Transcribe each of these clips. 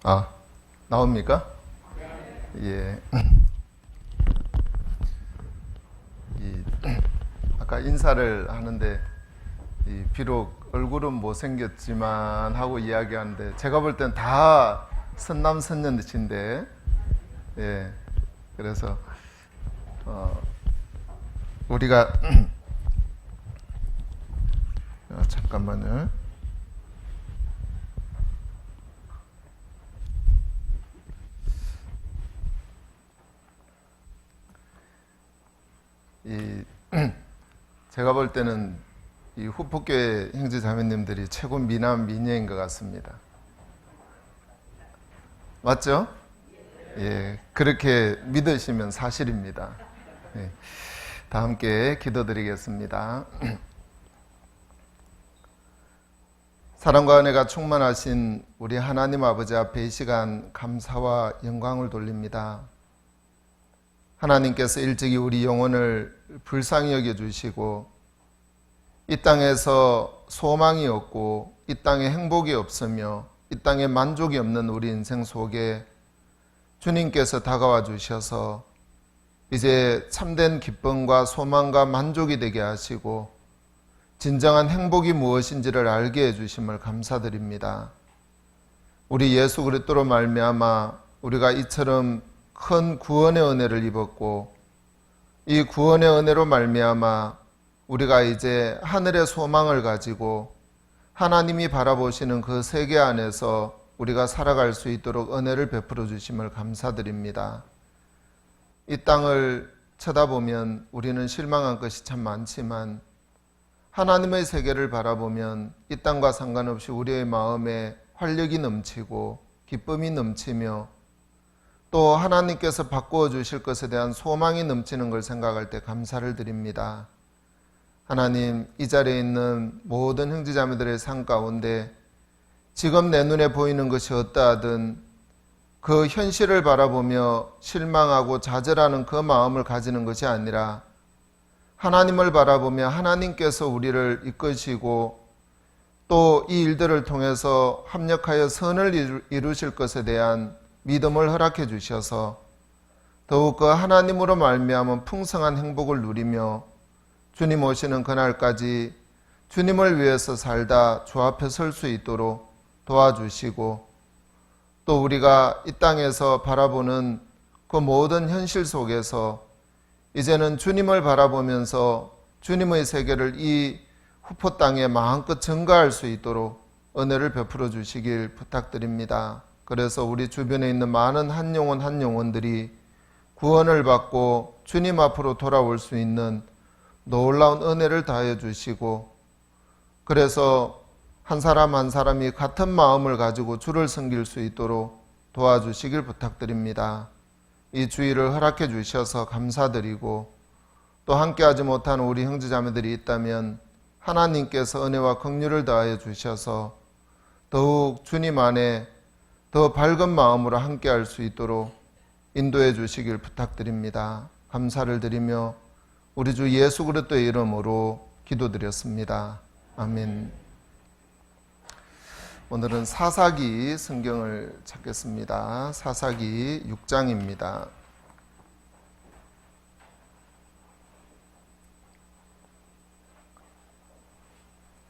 아, 나옵니까? 예. 아까 인사를 하는데 비록 얼굴은 못생겼지만 하고 이야기하는데 제가 볼 땐 다 선남선녀이신데, 예. 그래서 우리가 잠깐만요. 제가 볼 때는 이 후폭교회 형제 자매님들이 최고 미남 미녀인 것 같습니다. 맞죠? 예, 그렇게 믿으시면 사실입니다. 예, 다 함께 기도드리겠습니다. 사랑과 은혜가 충만하신 우리 하나님 아버지 앞에 이 시간 감사와 영광을 돌립니다. 하나님께서 일찍이 우리 영혼을 불쌍히 여겨주시고 이 땅에서 소망이 없고 이 땅에 행복이 없으며 이 땅에 만족이 없는 우리 인생 속에 주님께서 다가와 주셔서 이제 참된 기쁨과 소망과 만족이 되게 하시고 진정한 행복이 무엇인지를 알게 해주심을 감사드립니다. 우리 예수 그리스도로 말미암아 우리가 이처럼 큰 구원의 은혜를 입었고 이 구원의 은혜로 말미암아 우리가 이제 하늘의 소망을 가지고 하나님이 바라보시는 그 세계 안에서 우리가 살아갈 수 있도록 은혜를 베풀어 주심을 감사드립니다. 이 땅을 쳐다보면 우리는 실망한 것이 참 많지만 하나님의 세계를 바라보면 이 땅과 상관없이 우리의 마음에 활력이 넘치고 기쁨이 넘치며 또 하나님께서 바꾸어 주실 것에 대한 소망이 넘치는 걸 생각할 때 감사를 드립니다. 하나님, 이 자리에 있는 모든 형제자매들의 삶 가운데 지금 내 눈에 보이는 것이 어떠하든 그 현실을 바라보며 실망하고 좌절하는 그 마음을 가지는 것이 아니라 하나님을 바라보며 하나님께서 우리를 이끄시고 또 이 일들을 통해서 합력하여 선을 이루실 것에 대한 믿음을 허락해 주셔서 더욱 그 하나님으로 말미암은 풍성한 행복을 누리며 주님 오시는 그날까지 주님을 위해서 살다 주 앞에 설 수 있도록 도와주시고 또 우리가 이 땅에서 바라보는 그 모든 현실 속에서 이제는 주님을 바라보면서 주님의 세계를 이 후포 땅에 마음껏 증거할 수 있도록 은혜를 베풀어 주시길 부탁드립니다. 그래서 우리 주변에 있는 많은 한 영혼들이 구원을 받고 주님 앞으로 돌아올 수 있는 놀라운 은혜를 다해 주시고 그래서 한 사람 한 사람이 같은 마음을 가지고 주를 섬길 수 있도록 도와주시길 부탁드립니다. 이 주의를 허락해 주셔서 감사드리고 또 함께하지 못한 우리 형제자매들이 있다면 하나님께서 은혜와 긍휼을 다해 주셔서 더욱 주님 안에 더 밝은 마음으로 함께할 수 있도록 인도해 주시길 부탁드립니다. 감사를 드리며 우리 주 예수 그리스도의 이름으로 기도드렸습니다. 아멘. 오늘은 사사기 성경을 찾겠습니다. 사사기 6장입니다.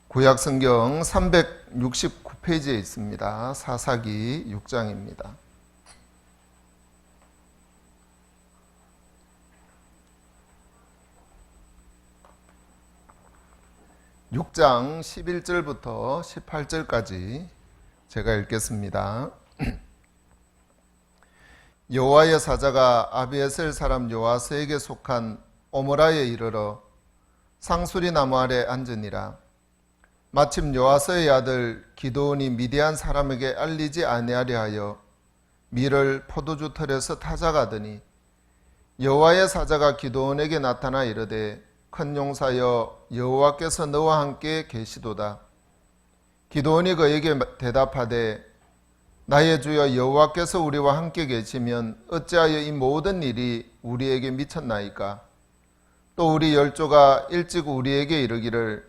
구약 성경 369페이지에 있습니다. 사사기 6장입니다. 6장 11절부터 18절까지 제가 읽겠습니다. 여호와의 사자가 아비에셀 사람 요아스에게 속한 오므라에 이르러 상수리 나무 아래 앉으니라. 마침 요아스의 아들 기드온이 미디안 사람에게 알리지 아니하려 하여 밀을 포도주 털에서 타작하더니 여호와의 사자가 기드온에게 나타나 이르되 큰 용사여 여호와께서 너와 함께 계시도다. 기드온이 그에게 대답하되 나의 주여 여호와께서 우리와 함께 계시면 어찌하여 이 모든 일이 우리에게 미쳤나이까? 또 우리 열조가 일찍 우리에게 이르기를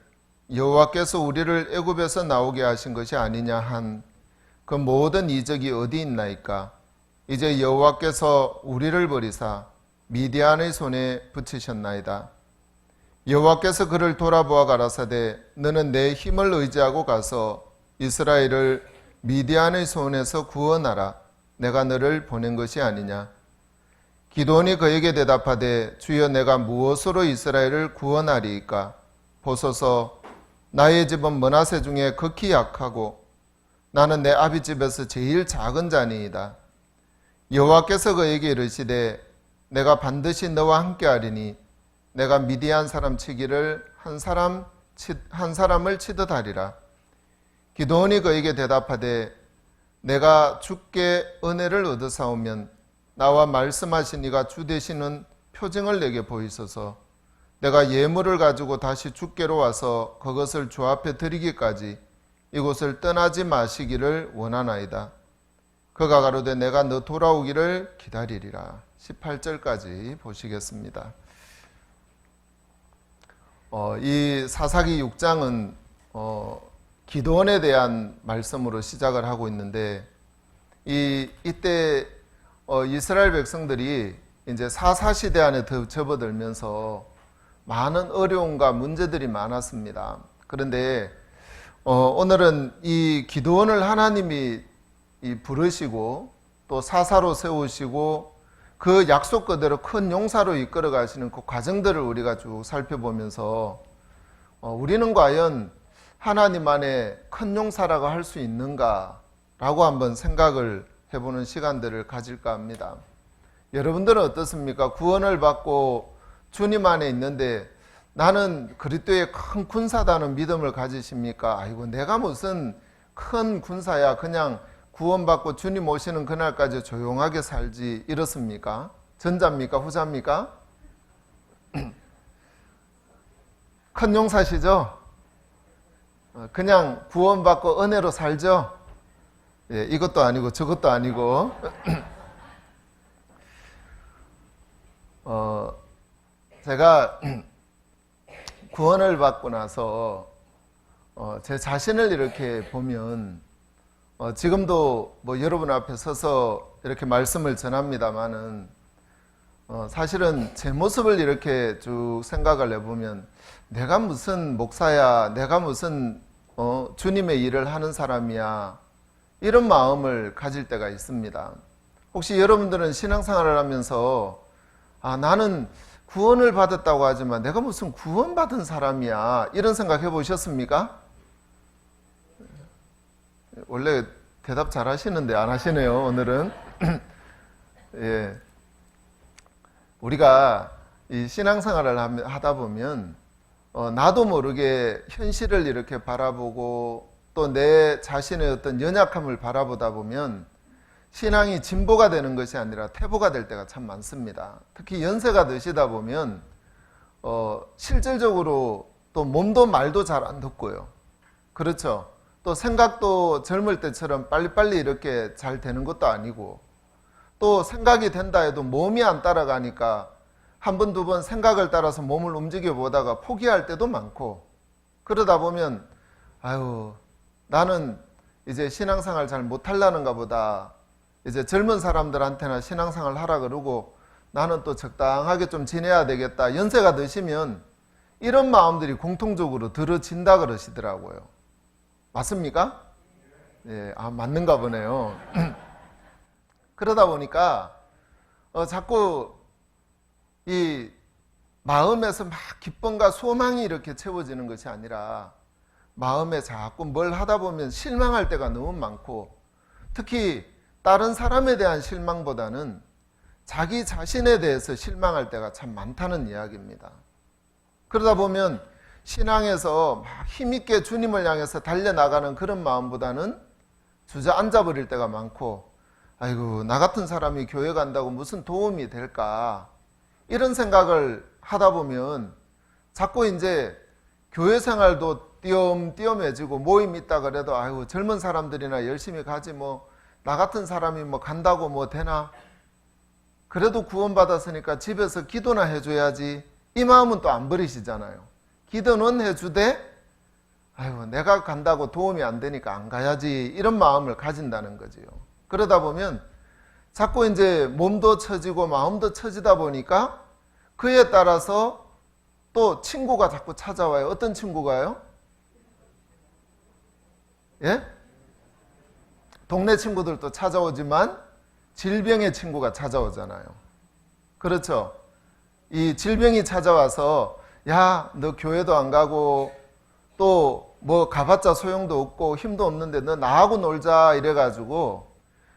여호와께서 우리를 애굽에서 나오게 하신 것이 아니냐 한 그 모든 이적이 어디 있나이까? 이제 여호와께서 우리를 버리사 미디안의 손에 붙이셨나이다. 여호와께서 그를 돌아보아 가라사대 너는 내 힘을 의지하고 가서 이스라엘을 미디안의 손에서 구원하라. 내가 너를 보낸 것이 아니냐. 기드온이 그에게 대답하되 주여 내가 무엇으로 이스라엘을 구원하리이까? 보소서 나의 집은 므낫세 중에 극히 약하고 나는 내 아비 집에서 제일 작은 자니이다. 여호와께서 그에게 이르시되 내가 반드시 너와 함께하리니 내가 미디안 사람 치기를 한 사람을 치듯 하리라. 기드온이 그에게 대답하되 내가 주께 은혜를 얻어사오면 나와 말씀하신 이가 주 되시는 표징을 내게 보이소서. 내가 예물을 가지고 다시 주께로 와서 그것을 주 앞에 드리기까지 이곳을 떠나지 마시기를 원하나이다. 그가 가로되 내가 너 돌아오기를 기다리리라. 18절까지 보시겠습니다. 이 사사기 6장은 기드온에 대한 말씀으로 시작을 하고 있는데 이때 이스라엘 백성들이 이제 사사시대 안에 접어들면서 많은 어려움과 문제들이 많았습니다. 그런데 오늘은 이 기드온을 하나님이 부르시고 또 사사로 세우시고 그 약속 그대로 큰 용사로 이끌어 가시는 그 과정들을 우리가 쭉 살펴보면서 우리는 과연 하나님 안에 큰 용사라고 할 수 있는가라고 한번 생각을 해보는 시간들을 가질까 합니다. 여러분들은 어떻습니까? 구원을 받고 주님 안에 있는데 나는 그리스도의 큰 군사다는 믿음을 가지십니까? 아이고 내가 무슨 큰 군사야. 그냥 구원받고 주님 오시는 그날까지 조용하게 살지 이렇습니까? 전자입니까? 후자입니까? 큰 용사시죠? 그냥 구원받고 은혜로 살죠? 예, 이것도 아니고 저것도 아니고 제가 구원을 받고 나서 제 자신을 이렇게 보면 지금도 뭐 여러분 앞에 서서 이렇게 말씀을 전합니다마는 사실은 제 모습을 이렇게 쭉 생각을 해보면 내가 무슨 목사야, 내가 무슨 주님의 일을 하는 사람이야, 이런 마음을 가질 때가 있습니다. 혹시 여러분들은 신앙생활을 하면서 나는 구원을 받았다고 하지만 내가 무슨 구원받은 사람이야, 이런 생각 해보셨습니까? 원래 대답 잘 하시는데 안 하시네요, 오늘은. 예. 우리가 이 신앙생활을 하다 보면 나도 모르게 현실을 이렇게 바라보고 또 내 자신의 어떤 연약함을 바라보다 보면 신앙이 진보가 되는 것이 아니라 퇴보가 될 때가 참 많습니다. 특히 연세가 드시다 보면 실질적으로 또 몸도 말도 잘 안 듣고요. 그렇죠. 또 생각도 젊을 때처럼 빨리빨리 이렇게 잘 되는 것도 아니고, 또 생각이 된다 해도 몸이 안 따라가니까 한 번, 두 번 생각을 따라서 몸을 움직여 보다가 포기할 때도 많고, 그러다 보면 아유 나는 이제 신앙생활 잘 못하려는가 보다, 이제 젊은 사람들한테나 신앙생활 하라 그러고 나는 또 적당하게 좀 지내야 되겠다, 연세가 드시면 이런 마음들이 공통적으로 들어진다 그러시더라고요. 맞습니까? 예, 맞는가 보네요. 그러다 보니까 자꾸 이 마음에서 막 기쁨과 소망이 이렇게 채워지는 것이 아니라 마음에 자꾸 뭘 하다 보면 실망할 때가 너무 많고, 특히 다른 사람에 대한 실망보다는 자기 자신에 대해서 실망할 때가 참 많다는 이야기입니다. 그러다 보면 신앙에서 막 힘있게 주님을 향해서 달려나가는 그런 마음보다는 주저앉아 버릴 때가 많고, 아이고 나 같은 사람이 교회 간다고 무슨 도움이 될까, 이런 생각을 하다 보면 자꾸 이제 교회 생활도 띄엄띄엄해지고, 모임 있다 그래도 아이고 젊은 사람들이나 열심히 가지 뭐 나 같은 사람이 뭐 간다고 뭐 되나, 그래도 구원받았으니까 집에서 기도나 해줘야지, 이 마음은 또 안 버리시잖아요. 기도는 해주되 아유, 내가 간다고 도움이 안 되니까 안 가야지, 이런 마음을 가진다는 거지요. 그러다 보면 자꾸 이제 몸도 처지고 마음도 처지다 보니까 그에 따라서 또 친구가 자꾸 찾아와요. 어떤 친구가요? 예? 동네 친구들도 찾아오지만 질병의 친구가 찾아오잖아요. 그렇죠? 이 질병이 찾아와서 야, 너 교회도 안 가고 또 뭐 가봤자 소용도 없고 힘도 없는데 너 나하고 놀자 이래가지고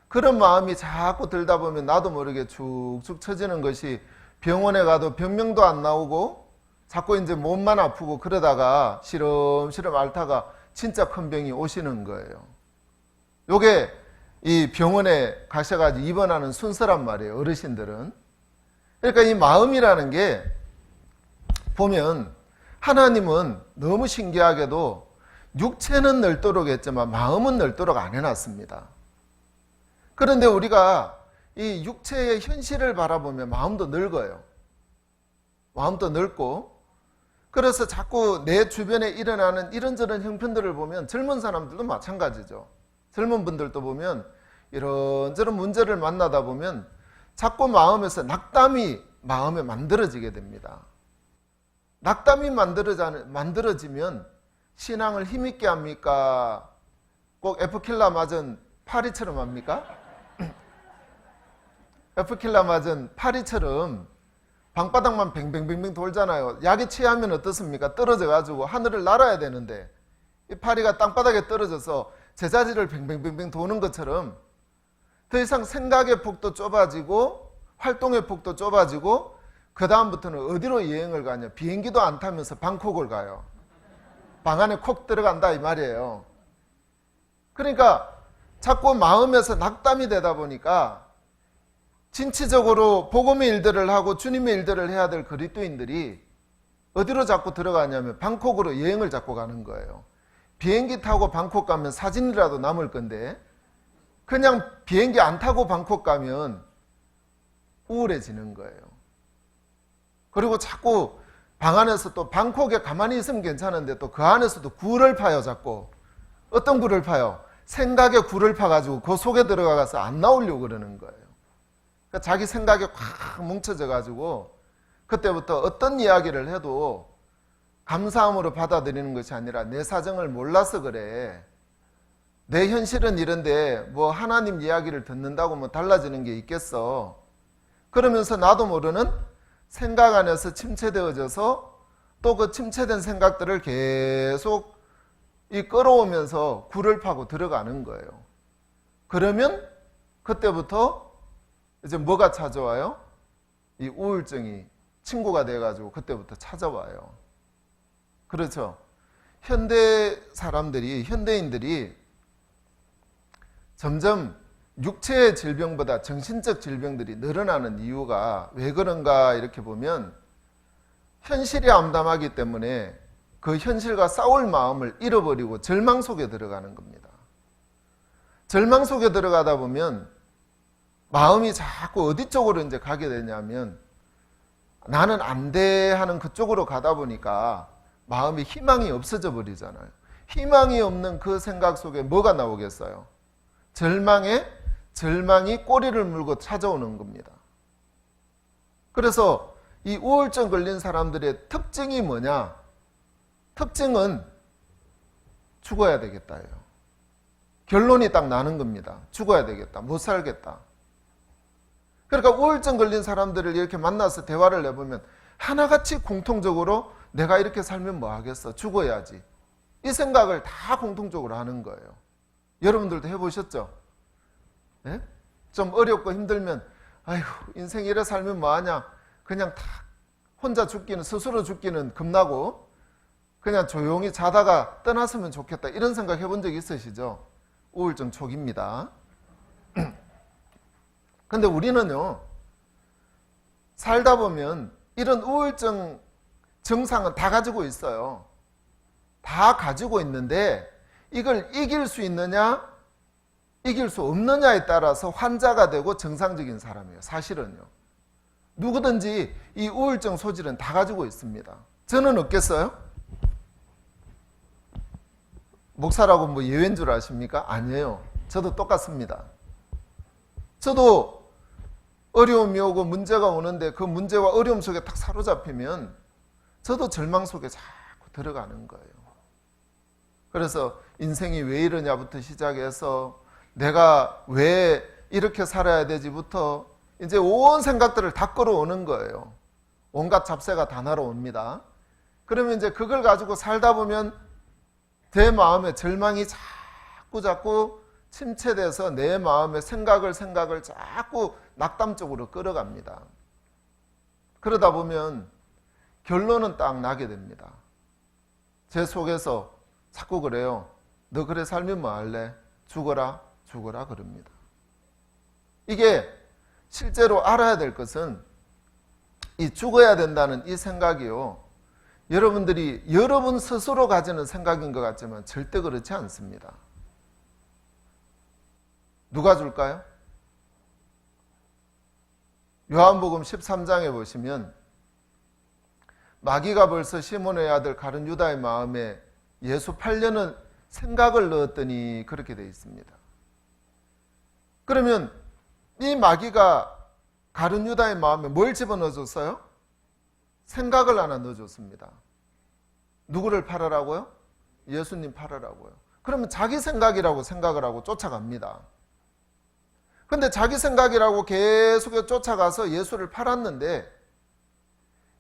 그런 마음이 자꾸 들다 보면 나도 모르게 축축 처지는 것이 병원에 가도 병명도 안 나오고 자꾸 이제 몸만 아프고 그러다가 시름시름 앓다가 진짜 큰 병이 오시는 거예요. 요게 이 병원에 가셔가지고 입원하는 순서란 말이에요. 어르신들은. 그러니까 이 마음이라는 게 보면 하나님은 너무 신기하게도 육체는 넓도록 했지만 마음은 넓도록 안 해놨습니다. 그런데 우리가 이 육체의 현실을 바라보면 마음도 늙어요. 마음도 넓고 그래서 자꾸 내 주변에 일어나는 이런저런 형편들을 보면 젊은 사람들도 마찬가지죠. 젊은 분들도 보면 이런저런 문제를 만나다 보면 자꾸 마음에서 낙담이 마음에 만들어지게 됩니다. 낙담이 만들어지면 신앙을 힘있게 합니까? 꼭 에프킬라 맞은 파리처럼 합니까? 에프킬라 맞은 파리처럼 방바닥만 뱅뱅뱅뱅 돌잖아요. 약에 취하면 어떻습니까? 떨어져가지고 하늘을 날아야 되는데 이 파리가 땅바닥에 떨어져서 제자리를 뱅뱅뱅뱅 도는 것처럼 더 이상 생각의 폭도 좁아지고 활동의 폭도 좁아지고 그 다음부터는 어디로 여행을 가냐? 비행기도 안 타면서 방콕을 가요. 방 안에 콕 들어간다 이 말이에요. 그러니까 자꾸 마음에서 낙담이 되다 보니까 진취적으로 복음의 일들을 하고 주님의 일들을 해야 될 그리스도인들이 어디로 자꾸 들어가냐면 방콕으로 여행을 자꾸 가는 거예요. 비행기 타고 방콕 가면 사진이라도 남을 건데 그냥 비행기 안 타고 방콕 가면 우울해지는 거예요. 그리고 자꾸 방 안에서 또 방콕에 가만히 있으면 괜찮은데 또 그 안에서도 굴을 파요. 자꾸 어떤 굴을 파요? 생각에 굴을 파가지고 그 속에 들어가서 안 나오려고 그러는 거예요. 그러니까 자기 생각에 꽉 뭉쳐져 가지고 그때부터 어떤 이야기를 해도 감사함으로 받아들이는 것이 아니라 내 사정을 몰라서 그래. 내 현실은 이런데 뭐 하나님 이야기를 듣는다고 뭐 달라지는 게 있겠어. 그러면서 나도 모르는 생각 안에서 침체되어져서 또 그 침체된 생각들을 계속 끌어오면서 굴을 파고 들어가는 거예요. 그러면 그때부터 이제 뭐가 찾아와요? 이 우울증이 친구가 돼가지고 그때부터 찾아와요. 그렇죠? 현대인들이 점점 육체의 질병보다 정신적 질병들이 늘어나는 이유가 왜 그런가 이렇게 보면 현실이 암담하기 때문에 그 현실과 싸울 마음을 잃어버리고 절망 속에 들어가는 겁니다. 절망 속에 들어가다 보면 마음이 자꾸 어디 쪽으로 이제 가게 되냐면 나는 안 돼 하는 그쪽으로 가다 보니까 마음이 희망이 없어져 버리잖아요. 희망이 없는 그 생각 속에 뭐가 나오겠어요? 절망이 꼬리를 물고 찾아오는 겁니다. 그래서 이 우울증 걸린 사람들의 특징이 뭐냐? 특징은 죽어야 되겠다예요. 결론이 딱 나는 겁니다. 죽어야 되겠다. 못 살겠다. 그러니까 우울증 걸린 사람들을 이렇게 만나서 대화를 해보면 하나같이 공통적으로 내가 이렇게 살면 뭐 하겠어? 죽어야지. 이 생각을 다 공통적으로 하는 거예요. 여러분들도 해보셨죠? 네? 좀 어렵고 힘들면 아이고 인생 이래 살면 뭐하냐? 그냥 다 혼자 죽기는 스스로 죽기는 겁나고 그냥 조용히 자다가 떠났으면 좋겠다 이런 생각 해본 적 있으시죠? 우울증 초기입니다. 근데 우리는요 살다 보면 이런 우울증 증상은 다 가지고 있어요. 다 가지고 있는데 이걸 이길 수 있느냐 이길 수 없느냐에 따라서 환자가 되고 정상적인 사람이에요. 사실은요 누구든지 이 우울증 소질은 다 가지고 있습니다. 저는 없겠어요? 목사라고 뭐 예외인 줄 아십니까? 아니에요. 저도 똑같습니다. 저도 어려움이 오고 문제가 오는데 그 문제와 어려움 속에 딱 사로잡히면 저도 절망 속에 자꾸 들어가는 거예요. 그래서 인생이 왜 이러냐부터 시작해서 내가 왜 이렇게 살아야 되지부터 이제 온 생각들을 다 끌어오는 거예요. 온갖 잡세가 다 날아옵니다. 그러면 이제 그걸 가지고 살다 보면 내 마음에 절망이 자꾸 침체돼서 내 마음의 생각을 자꾸 낙담 쪽으로 끌어갑니다. 그러다 보면 결론은 딱 나게 됩니다. 제 속에서 자꾸 그래요. 너 그래 살면 뭐 할래? 죽어라 그럽니다. 이게 실제로 알아야 될 것은 이 죽어야 된다는 이 생각이요. 여러분들이 여러분 스스로 가지는 생각인 것 같지만 절대 그렇지 않습니다. 누가 줄까요? 요한복음 13장에 보시면 마귀가 벌써 시몬의 아들 가룟 유다의 마음에 예수 팔려는 생각을 넣었더니 그렇게 되어 있습니다. 그러면 이 마귀가 가룟 유다의 마음에 뭘 집어넣어줬어요? 생각을 하나 넣어줬습니다. 누구를 팔으라고요? 예수님 팔으라고요. 그러면 자기 생각이라고 생각을 하고 쫓아갑니다. 근데 자기 생각이라고 계속 쫓아가서 예수를 팔았는데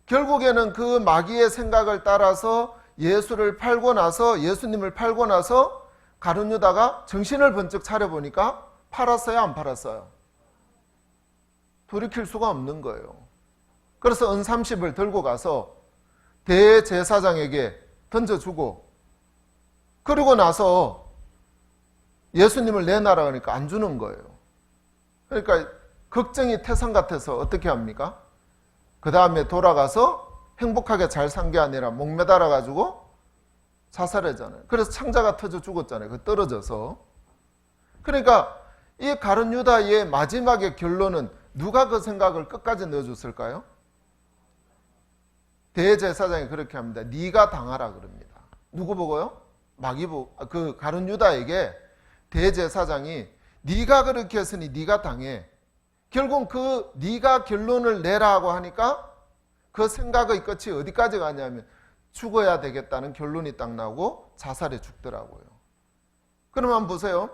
결국에는 그 마귀의 생각을 따라서 예수를 팔고 나서 예수님을 팔고 나서 가룟 유다가 정신을 번쩍 차려보니까 팔았어요, 안 팔았어요? 돌이킬 수가 없는 거예요. 그래서 은 30을 들고 가서 대제사장에게 던져주고 그러고 나서 예수님을 내놔라 그러니까 안 주는 거예요. 그러니까 걱정이 태산 같아서 어떻게 합니까? 그 다음에 돌아가서 행복하게 잘 산 게 아니라 목 매달아 가지고 자살했잖아요. 그래서 창자가 터져 죽었잖아요. 그 떨어져서. 그러니까 이 가룟 유다의 마지막의 결론은 누가 그 생각을 끝까지 넣어줬을까요? 대제사장이 그렇게 합니다. 네가 당하라 그럽니다. 누구 보고요? 마귀 보고, 그 가룟 유다에게 대제사장이 네가 그렇게 했으니 네가 당해. 결국 그 네가 결론을 내라고 하니까 그 생각의 끝이 어디까지 가냐면 죽어야 되겠다는 결론이 딱 나오고 자살해 죽더라고요. 그럼 한번 보세요.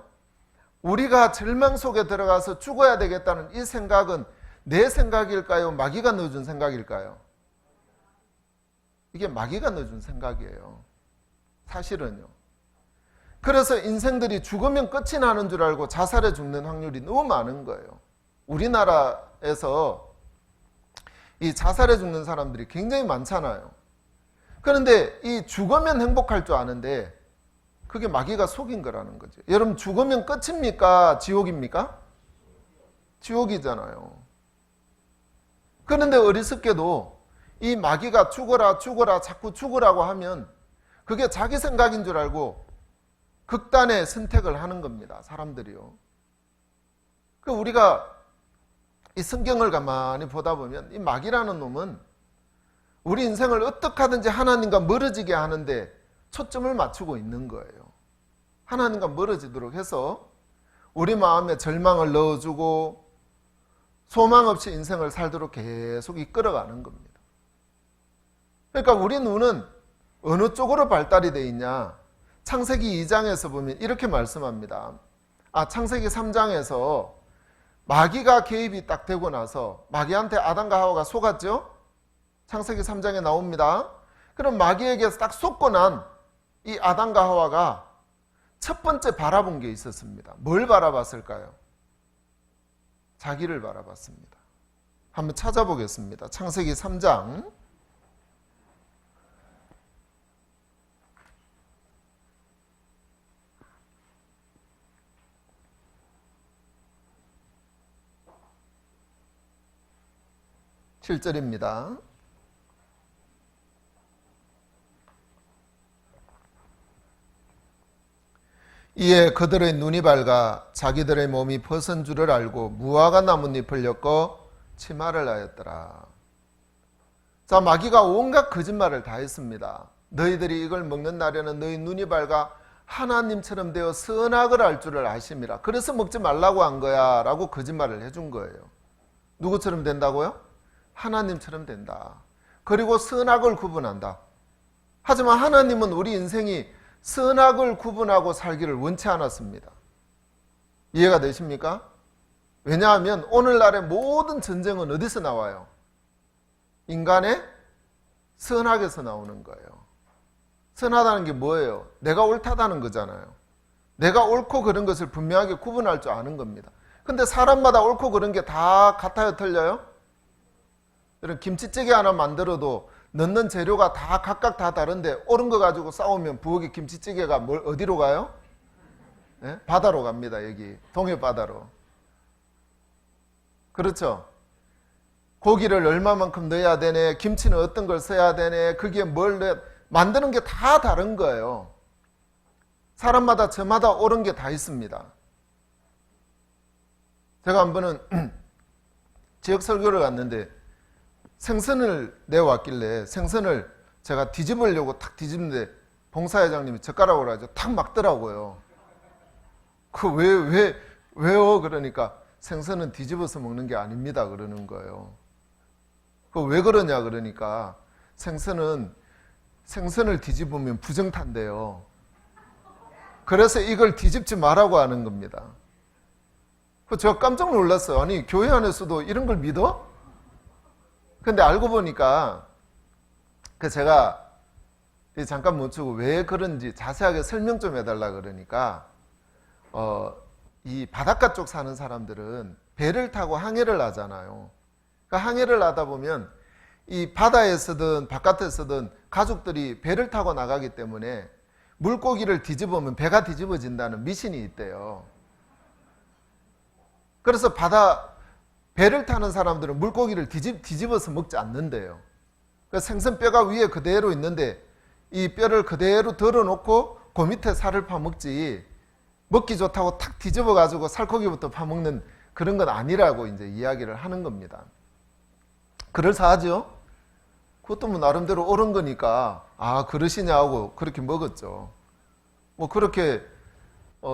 우리가 절망 속에 들어가서 죽어야 되겠다는 이 생각은 내 생각일까요? 마귀가 넣어준 생각일까요? 이게 마귀가 넣어준 생각이에요. 사실은요. 그래서 인생들이 죽으면 끝이 나는 줄 알고 자살해 죽는 확률이 너무 많은 거예요. 우리나라에서 이 자살해 죽는 사람들이 굉장히 많잖아요. 그런데 이 죽으면 행복할 줄 아는데 그게 마귀가 속인 거라는 거죠. 여러분 죽으면 끝입니까? 지옥입니까? 지옥이잖아요. 그런데 어리석게도 이 마귀가 죽어라 자꾸 죽으라고 하면 그게 자기 생각인 줄 알고 극단의 선택을 하는 겁니다. 사람들이요. 그 우리가 이 성경을 가만히 보다 보면 이 마귀라는 놈은 우리 인생을 어떻게 하든지 하나님과 멀어지게 하는데 초점을 맞추고 있는 거예요. 하나님과 멀어지도록 해서 우리 마음에 절망을 넣어주고 소망 없이 인생을 살도록 계속 이끌어가는 겁니다. 그러니까 우리 눈은 어느 쪽으로 발달이 되어 있냐? 창세기 2장에서 보면 이렇게 말씀합니다. 창세기 3장에서 마귀가 개입이 딱 되고 나서 마귀한테 아담과 하와가 속았죠? 창세기 3장에 나옵니다. 그럼 마귀에게서 딱 속고 난 이 아담과 하와가 첫 번째 바라본 게 있었습니다. 뭘 바라봤을까요? 자기를 바라봤습니다. 한번 찾아보겠습니다. 창세기 3장 7절입니다. 이에 그들의 눈이 밝아 자기들의 몸이 벗은 줄을 알고 무화과 나뭇잎을 엮어 치마를 하였더라. 자, 마귀가 온갖 거짓말을 다 했습니다. 너희들이 이걸 먹는 날에는 너희 눈이 밝아 하나님처럼 되어 선악을 알 줄을 아심이라. 그래서 먹지 말라고 한 거야 라고 거짓말을 해준 거예요. 누구처럼 된다고요? 하나님처럼 된다. 그리고 선악을 구분한다. 하지만 하나님은 우리 인생이 선악을 구분하고 살기를 원치 않았습니다. 이해가 되십니까? 왜냐하면 오늘날의 모든 전쟁은 어디서 나와요? 인간의 선악에서 나오는 거예요. 선하다는 게 뭐예요? 내가 옳다다는 거잖아요. 내가 옳고 그른 것을 분명하게 구분할 줄 아는 겁니다. 근데 사람마다 옳고 그른 게 다 같아요? 틀려요? 이런 김치찌개 하나 만들어도 넣는 재료가 다 각각 다 다른데 옳은 거 가지고 싸우면 부엌의 김치찌개가 어디로 가요? 네? 바다로 갑니다. 여기 동해 바다로. 그렇죠? 고기를 얼마만큼 넣어야 되네, 김치는 어떤 걸 써야 되네, 거기에 뭘 넣어야, 만드는 게 다 다른 거예요. 사람마다 저마다 옳은 게 다 있습니다. 제가 한 번은 지역 설교를 갔는데 생선을 내왔길래 생선을 제가 뒤집으려고 탁 뒤집는데 봉사회장님이 젓가락으로 하죠. 탁 막더라고요. 왜요? 그러니까 생선은 뒤집어서 먹는 게 아닙니다. 그러는 거예요. 왜 그러냐 그러니까 생선을 뒤집으면 부정탄대요. 그래서 이걸 뒤집지 말라고 하는 겁니다. 제가 깜짝 놀랐어요. 아니 교회 안에서도 이런 걸 믿어? 근데 알고 보니까 제가 잠깐 멈추고 왜 그런지 자세하게 설명 좀 해달라 그러니까 이 바닷가 쪽 사는 사람들은 배를 타고 항해를 하잖아요. 그러니까 항해를 하다 보면 이 바다에서든 바깥에서든 가족들이 배를 타고 나가기 때문에 물고기를 뒤집으면 배가 뒤집어진다는 미신이 있대요. 그래서 배를 타는 사람들은 물고기를 뒤집어서 먹지 않는데요. 그러니까 생선뼈가 위에 그대로 있는데 이 뼈를 그대로 덜어놓고 그 밑에 살을 파먹지 먹기 좋다고 탁 뒤집어가지고 살코기부터 파먹는 그런 건 아니라고 이제 이야기를 하는 겁니다. 그럴싸하죠? 그것도 뭐 나름대로 옳은 거니까 그러시냐 하고 그렇게 먹었죠. 뭐 그렇게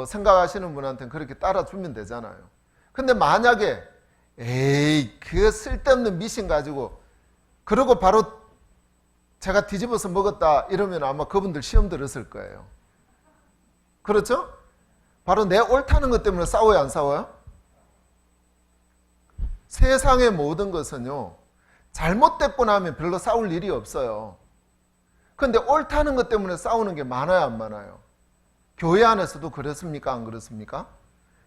생각하시는 분한테는 그렇게 따라주면 되잖아요. 근데 만약에 그 쓸데없는 미신 가지고 그러고 바로 제가 뒤집어서 먹었다 이러면 아마 그분들 시험 들었을 거예요. 그렇죠? 바로 내 옳다는 것 때문에 싸워요, 안 싸워요? 세상의 모든 것은요, 잘못됐고 나면 별로 싸울 일이 없어요. 그런데 옳다는 것 때문에 싸우는 게 많아요, 안 많아요? 교회 안에서도 그렇습니까, 안 그렇습니까?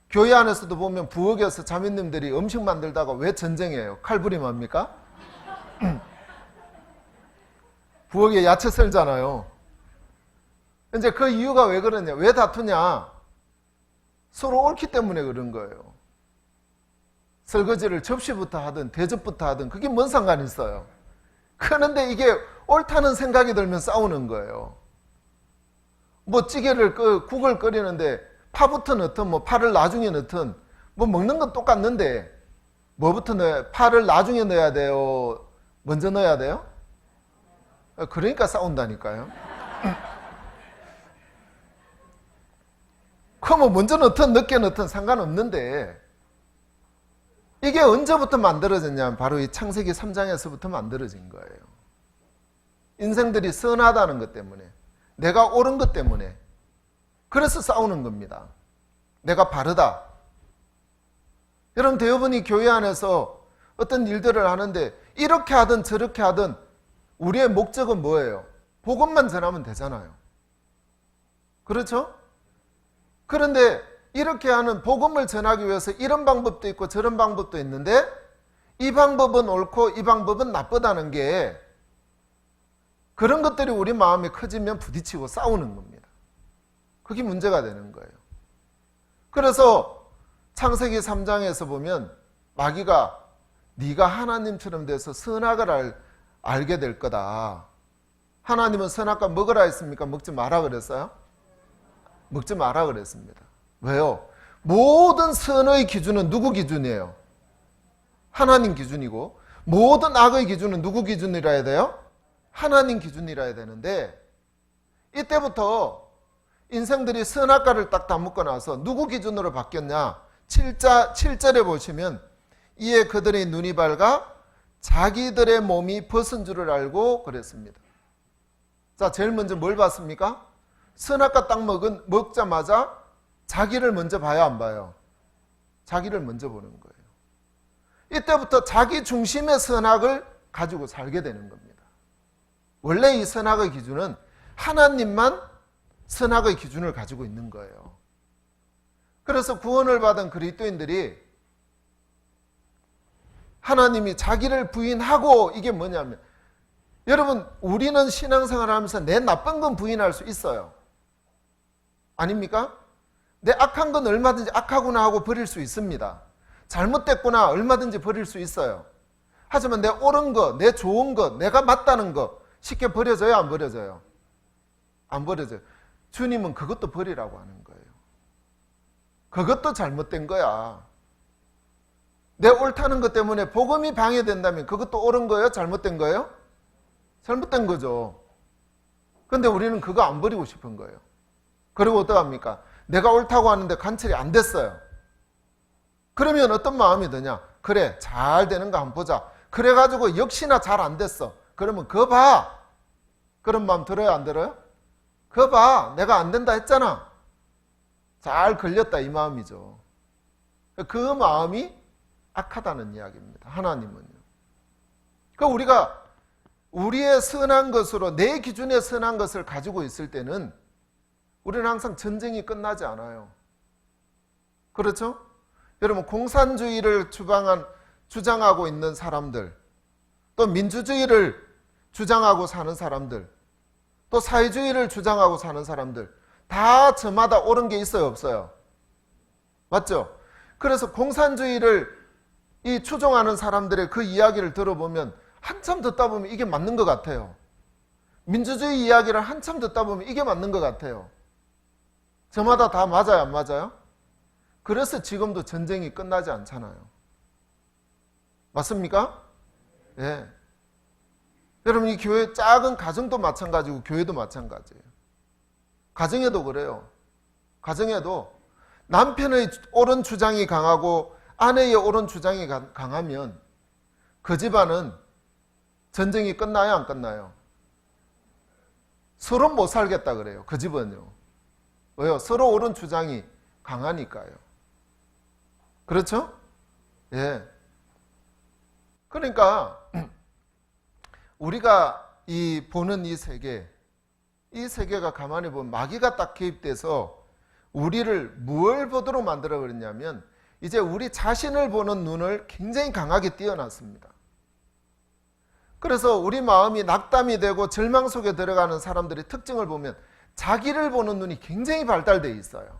교회 안에서도 보면 부엌에서 자매님들이 음식 만들다가 왜 전쟁해요? 칼부림합니까? 부엌에 야채 썰잖아요. 이제 그 이유가 왜 그러냐? 왜 다투냐? 서로 옳기 때문에 그런 거예요. 설거지를 접시부터 하든 대접부터 하든 그게 뭔 상관이 있어요. 그런데 이게 옳다는 생각이 들면 싸우는 거예요. 뭐 국을 끓이는데 파부터 넣든 뭐 파를 나중에 넣든 뭐 먹는 건 똑같는데 뭐부터 넣어야, 파를 나중에 넣어야 돼요? 먼저 넣어야 돼요? 그러니까 싸운다니까요. 그럼 먼저 넣든 늦게 넣든 상관없는데 이게 언제부터 만들어졌냐면 바로 이 창세기 3장에서부터 만들어진 거예요. 인생들이 선하다는 것 때문에, 내가 옳은 것 때문에, 그래서 싸우는 겁니다. 내가 바르다. 여러분 대부분이 교회 안에서 어떤 일들을 하는데 이렇게 하든 저렇게 하든 우리의 목적은 뭐예요? 복음만 전하면 되잖아요. 그렇죠? 그런데 이렇게 하는 복음을 전하기 위해서 이런 방법도 있고 저런 방법도 있는데 이 방법은 옳고 이 방법은 나쁘다는 게 그런 것들이 우리 마음에 커지면 부딪히고 싸우는 겁니다. 그게 문제가 되는 거예요. 그래서 창세기 3장에서 보면 마귀가 네가 하나님처럼 돼서 선악을 알게 될 거다. 하나님은 선악과 먹으라 했습니까? 먹지 마라 그랬어요? 먹지 마라 그랬습니다. 왜요? 모든 선의 기준은 누구 기준이에요? 하나님 기준이고 모든 악의 기준은 누구 기준이라 해야 돼요? 하나님 기준이라 해야 되는데 이때부터 인생들이 선악과를 딱 다먹고 나서 누구 기준으로 바뀌었냐? 7절에 보시면 이에 그들의 눈이 밝아 자기들의 몸이 벗은 줄을 알고 그랬습니다. 자, 제일 먼저 뭘 봤습니까? 선악과 딱 먹자마자 자기를 먼저 봐야 안 봐요? 자기를 먼저 보는 거예요. 이때부터 자기 중심의 선악을 가지고 살게 되는 겁니다. 원래 이 선악의 기준은 하나님만 선악의 기준을 가지고 있는 거예요. 그래서 구원을 받은 그리스도인들이 하나님이 자기를 부인하고, 이게 뭐냐면, 여러분, 우리는 신앙생활을 하면서 내 나쁜 건 부인할 수 있어요. 아닙니까? 내 악한 건 얼마든지 악하구나 하고 버릴 수 있습니다. 잘못됐구나 얼마든지 버릴 수 있어요. 하지만 내 옳은 거, 내 좋은 거, 내가 맞다는 거 쉽게 버려져요? 안 버려져요? 안 버려져요. 주님은 그것도 버리라고 하는 거예요. 그것도 잘못된 거야. 내 옳다는 것 때문에 복음이 방해된다면 그것도 옳은 거예요? 잘못된 거예요? 잘못된 거죠. 근데 우리는 그거 안 버리고 싶은 거예요. 그리고 어떡합니까? 내가 옳다고 하는데 관철이 안 됐어요. 그러면 어떤 마음이 드냐? 그래, 잘 되는 거 한번 보자. 그래가지고 역시나 잘 안 됐어. 그러면 그거 봐. 그런 마음 들어요, 안 들어요? 그거 봐. 내가 안 된다 했잖아. 잘 걸렸다, 이 마음이죠. 그 마음이 악하다는 이야기입니다. 하나님은요. 그 우리가 우리의 선한 것으로, 내 기준의 선한 것을 가지고 있을 때는 우리는 항상 전쟁이 끝나지 않아요. 그렇죠? 여러분, 공산주의를 주장하고 있는 사람들, 또 민주주의를 주장하고 사는 사람들, 또 사회주의를 주장하고 사는 사람들, 다 저마다 옳은 게 있어요, 없어요? 맞죠? 그래서 공산주의를 추종하는 사람들의 그 이야기를 들어보면 한참 듣다 보면 이게 맞는 것 같아요. 민주주의 이야기를 한참 듣다 보면 이게 맞는 것 같아요. 저마다 다 맞아요, 안 맞아요? 그래서 지금도 전쟁이 끝나지 않잖아요. 맞습니까? 예. 여러분, 이 교회 작은 가정도 마찬가지고 교회도 마찬가지예요. 가정에도 그래요. 가정에도 남편의 옳은 주장이 강하고 아내의 옳은 주장이 강하면 그 집안은 전쟁이 끝나요, 안 끝나요? 서로 못 살겠다 그래요. 그 집은요. 왜요? 서로 옳은 주장이 강하니까요. 그렇죠? 예. 그러니까 우리가 보는 이 세계가 가만히 보면 마귀가 딱 개입돼서 우리를 뭘 보도록 만들어 버렸냐면 이제 우리 자신을 보는 눈을 굉장히 강하게 띄어놨습니다. 그래서 우리 마음이 낙담이 되고 절망 속에 들어가는 사람들의 특징을 보면 자기를 보는 눈이 굉장히 발달되어 있어요.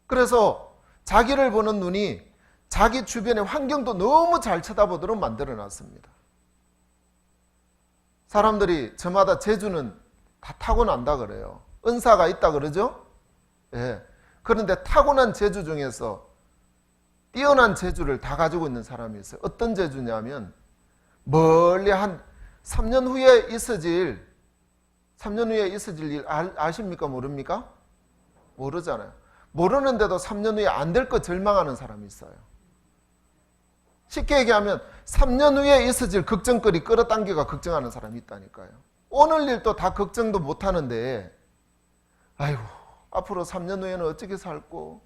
그래서 자기를 보는 눈이 자기 주변의 환경도 너무 잘 쳐다보도록 만들어 놨습니다. 사람들이 저마다 재주는 다 타고난다 그래요. 은사가 있다 그러죠? 예. 그런데 타고난 재주 중에서 뛰어난 재주를 다 가지고 있는 사람이 있어요. 어떤 재주냐면 멀리 한 3년 후에 있어질 일 아십니까? 모릅니까? 모르잖아요. 모르는데도 3년 후에 안 될 거 절망하는 사람이 있어요. 쉽게 얘기하면 3년 후에 있어질 걱정거리 끌어당겨가 걱정하는 사람이 있다니까요. 오늘 일도 다 걱정도 못하는데 아이고 앞으로 3년 후에는 어떻게 살고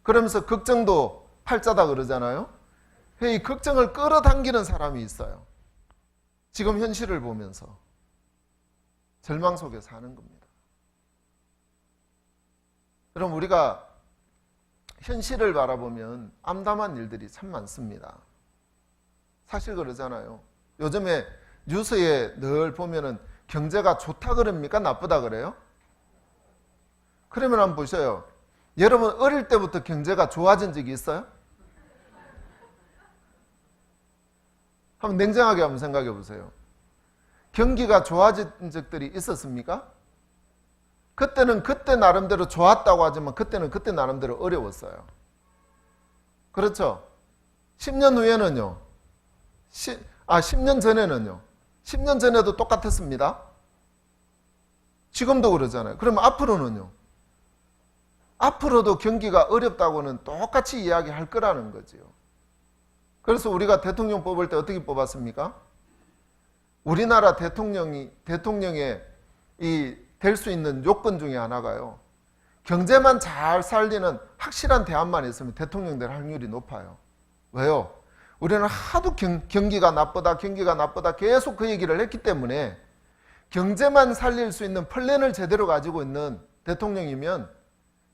그러면서 걱정도 팔자다 그러잖아요. 이 걱정을 끌어당기는 사람이 있어요. 지금 현실을 보면서 절망 속에 사는 겁니다. 여러분, 우리가 현실을 바라보면 암담한 일들이 참 많습니다. 사실 그러잖아요. 요즘에 뉴스에 늘 보면은 경제가 좋다 그럽니까? 나쁘다 그래요? 그러면 한번 보셔요. 여러분 어릴 때부터 경제가 좋아진 적이 있어요? 한번 냉정하게 한번 생각해 보세요. 경기가 좋아진 적들이 있었습니까? 그때는 그때 나름대로 좋았다고 하지만 그때는 그때 나름대로 어려웠어요. 그렇죠? 10년 후에는요. 10년 전에는요. 10년 전에도 똑같았습니다. 지금도 그러잖아요. 그럼 앞으로는요? 앞으로도 경기가 어렵다고는 똑같이 이야기할 거라는 거죠. 그래서 우리가 대통령 뽑을 때 어떻게 뽑았습니까? 우리나라 대통령에 될 수 있는 요건 중에 하나가요, 경제만 잘 살리는 확실한 대안만 있으면 대통령 될 확률이 높아요. 왜요? 우리는 하도 경기가 나쁘다 계속 그 얘기를 했기 때문에 경제만 살릴 수 있는 플랜을 제대로 가지고 있는 대통령이면,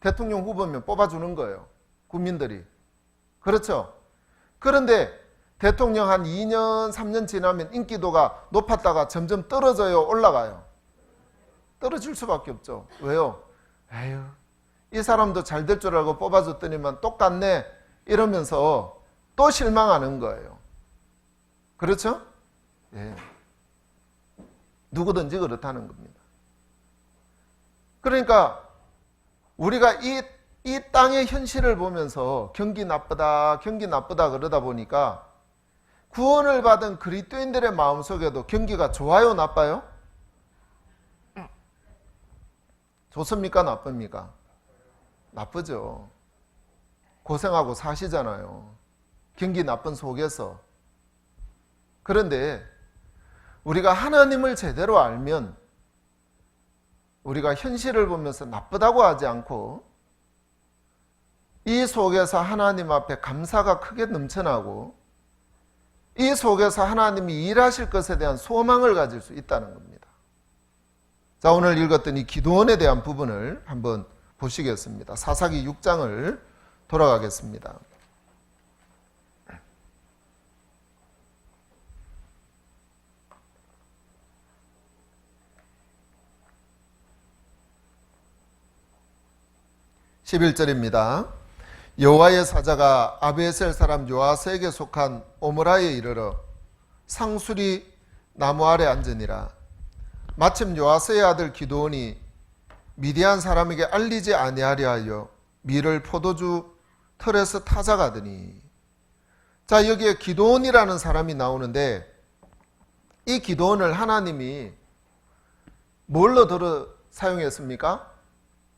대통령 후보면 뽑아주는 거예요, 국민들이. 그렇죠? 그런데 대통령 한 2년 3년 지나면 인기도가 높았다가 점점 떨어져요, 올라가요? 떨어질 수밖에 없죠. 왜요? 에휴, 이 사람도 잘 될 줄 알고 뽑아줬더니만 똑같네 이러면서 또 실망하는 거예요. 그렇죠? 예. 누구든지 그렇다는 겁니다. 그러니까 우리가 이 땅의 현실을 보면서 경기 나쁘다 그러다 보니까 구원을 받은 그리스도인들의 마음속에도 경기가 좋아요, 나빠요? 좋습니까, 나쁩니까? 나쁘죠. 고생하고 사시잖아요, 경기 나쁜 속에서. 그런데 우리가 하나님을 제대로 알면 우리가 현실을 보면서 나쁘다고 하지 않고 이 속에서 하나님 앞에 감사가 크게 넘쳐나고 이 속에서 하나님이 일하실 것에 대한 소망을 가질 수 있다는 겁니다. 자, 오늘 읽었던 이 기도원에 대한 부분을 한번 보시겠습니다. 사사기 6장을 돌아가겠습니다. (11절입니다) 여호와의 사자가 아비에셀 사람 요아스에게 속한 오므라에 이르러 상수리 나무 아래 앉으니라. 마침 요아스의 아들 기드온이 미디안 사람에게 알리지 아니하려 하여 밀을 포도주 털에서 타작하더니. 자, 여기에 기드온이라는 사람이 나오는데 이 기드온을 하나님이 뭘로 들어 사용했습니까?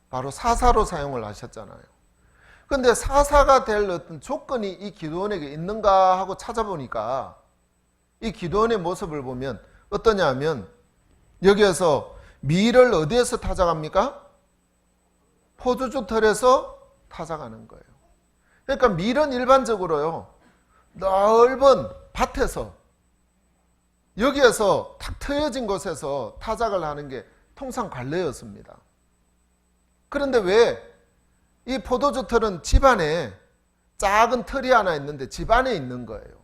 바로 사사로 사용을 하셨잖아요. 그런데 사사가 될 어떤 조건이 이 기드온에게 있는가 하고 찾아보니까 이 기드온의 모습을 보면 어떠냐 하면 여기에서 밀을 어디에서 타작합니까? 포도주 털에서 타작하는 거예요. 그러니까 밀은 일반적으로요, 넓은 밭에서 여기에서 탁 트여진 곳에서 타작을 하는 게 통상 관례였습니다. 그런데 왜 이 포도주 털은 집안에 작은 털이 하나 있는데 집안에 있는 거예요.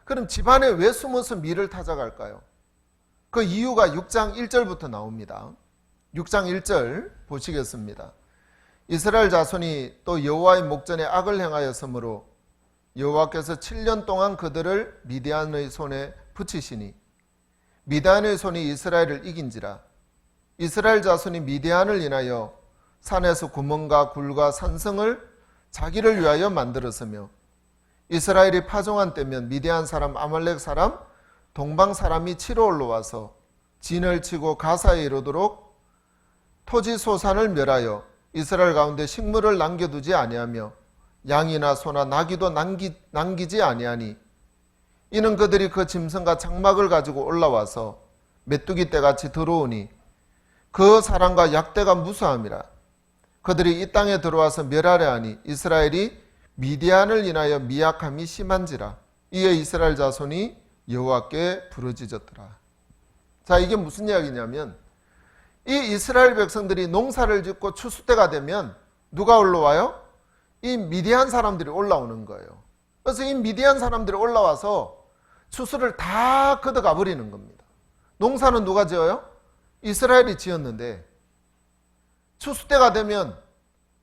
그럼 집안에 왜 숨어서 밀을 타작할까요? 그 이유가 6장 1절부터 나옵니다. 6장 1절 보시겠습니다. 이스라엘 자손이 또 여호와의 목전에 악을 행하였으므로 여호와께서 7년 동안 그들을 미디안의 손에 붙이시니 미디안의 손이 이스라엘을 이긴지라. 이스라엘 자손이 미디안을 인하여 산에서 구멍과 굴과 산성을 자기를 위하여 만들었으며 이스라엘이 파종한 때면 미디안 사람, 아말렉 사람, 동방 사람이 치러 올라와서 진을 치고 가사에 이르도록 토지 소산을 멸하여 이스라엘 가운데 식물을 남겨두지 아니하며 양이나 소나 나귀도 남기지 아니하니 이는 그들이 그 짐승과 장막을 가지고 올라와서 메뚜기 떼같이 들어오니 그 사람과 약대가 무수함이라. 그들이 이 땅에 들어와서 멸하려 하니 이스라엘이 미디안을 인하여 미약함이 심한지라. 이에 이스라엘 자손이 여호와께 부르짖었더라. 자, 이게 무슨 이야기냐면 이 이스라엘 백성들이 농사를 짓고 추수 때가 되면 누가 올라와요? 이 미디안 사람들이 올라오는 거예요. 그래서 이 미디안 사람들이 올라와서 추수를 다 걷어가 버리는 겁니다. 농사는 누가 지어요? 이스라엘이 지었는데 추수 때가 되면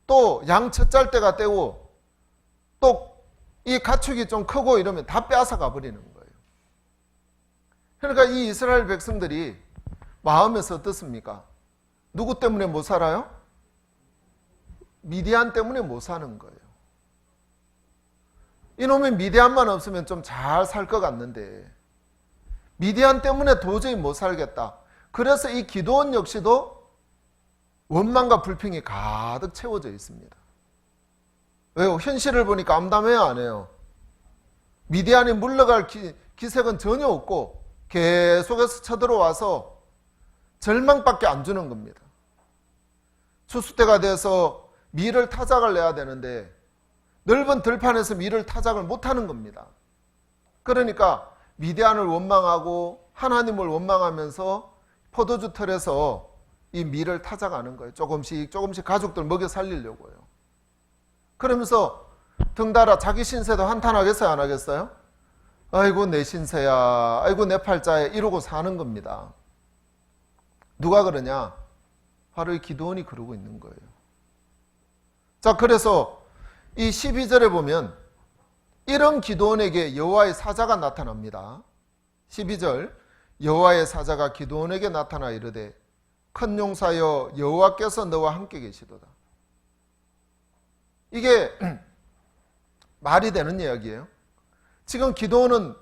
또 양 첫 때가 되고 또 이 가축이 좀 크고 이러면 다 빼앗아가 버리는 거예요. 그러니까 이 이스라엘 백성들이 마음에서 어떻습니까? 누구 때문에 못 살아요? 미디안 때문에 못 사는 거예요. 이놈의 미디안만 없으면 좀 잘 살 것 같는데 미디안 때문에 도저히 못 살겠다. 그래서 이 기드온 역시도 원망과 불평이 가득 채워져 있습니다. 왜요? 현실을 보니까 암담해요, 안 해요? 미디안이 물러갈 기색은 전혀 없고 계속해서 쳐들어와서 절망밖에 안 주는 겁니다. 추수 때가 돼서 밀을 타작을 내야 되는데 넓은 들판에서 밀을 타작을 못하는 겁니다. 그러니까 미디안을 원망하고 하나님을 원망하면서 포도주 털에서 이 밀을 타작하는 거예요. 조금씩 조금씩 가족들 먹여 살리려고요. 그러면서 덩달아 자기 신세도 한탄하겠어요, 안 하겠어요? 아이고 내 신세야, 아이고 내 팔자야, 이러고 사는 겁니다. 누가 그러냐? 바로 이 기드온이 그러고 있는 거예요. 자, 그래서 이 12절에 보면 이런 기드온에게 여호와의 사자가 나타납니다. 12절, 여호와의 사자가 기드온에게 나타나 이르되 큰 용사여 여호와께서 너와 함께 계시도다. 이게 말이 되는 이야기예요. 지금 기드온은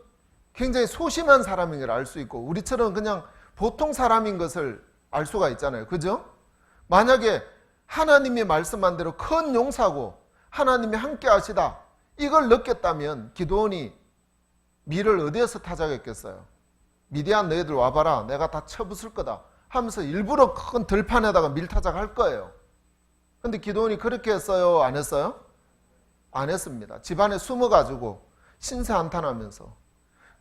굉장히 소심한 사람인 걸 알 수 있고 우리처럼 그냥 보통 사람인 것을 알 수가 있잖아요. 그죠? 만약에 하나님이 말씀한 대로 큰 용사고 하나님이 함께 하시다 이걸 느꼈다면 기드온이 밀을 어디에서 타작했겠어요? 미디안 너희들 와봐라, 내가 다 쳐부술 거다 하면서 일부러 큰 들판에다가 밀 타작할 거예요. 근데 기드온이 그렇게 했어요? 안 했어요? 안 했습니다. 집안에 숨어가지고 신세 한탄하면서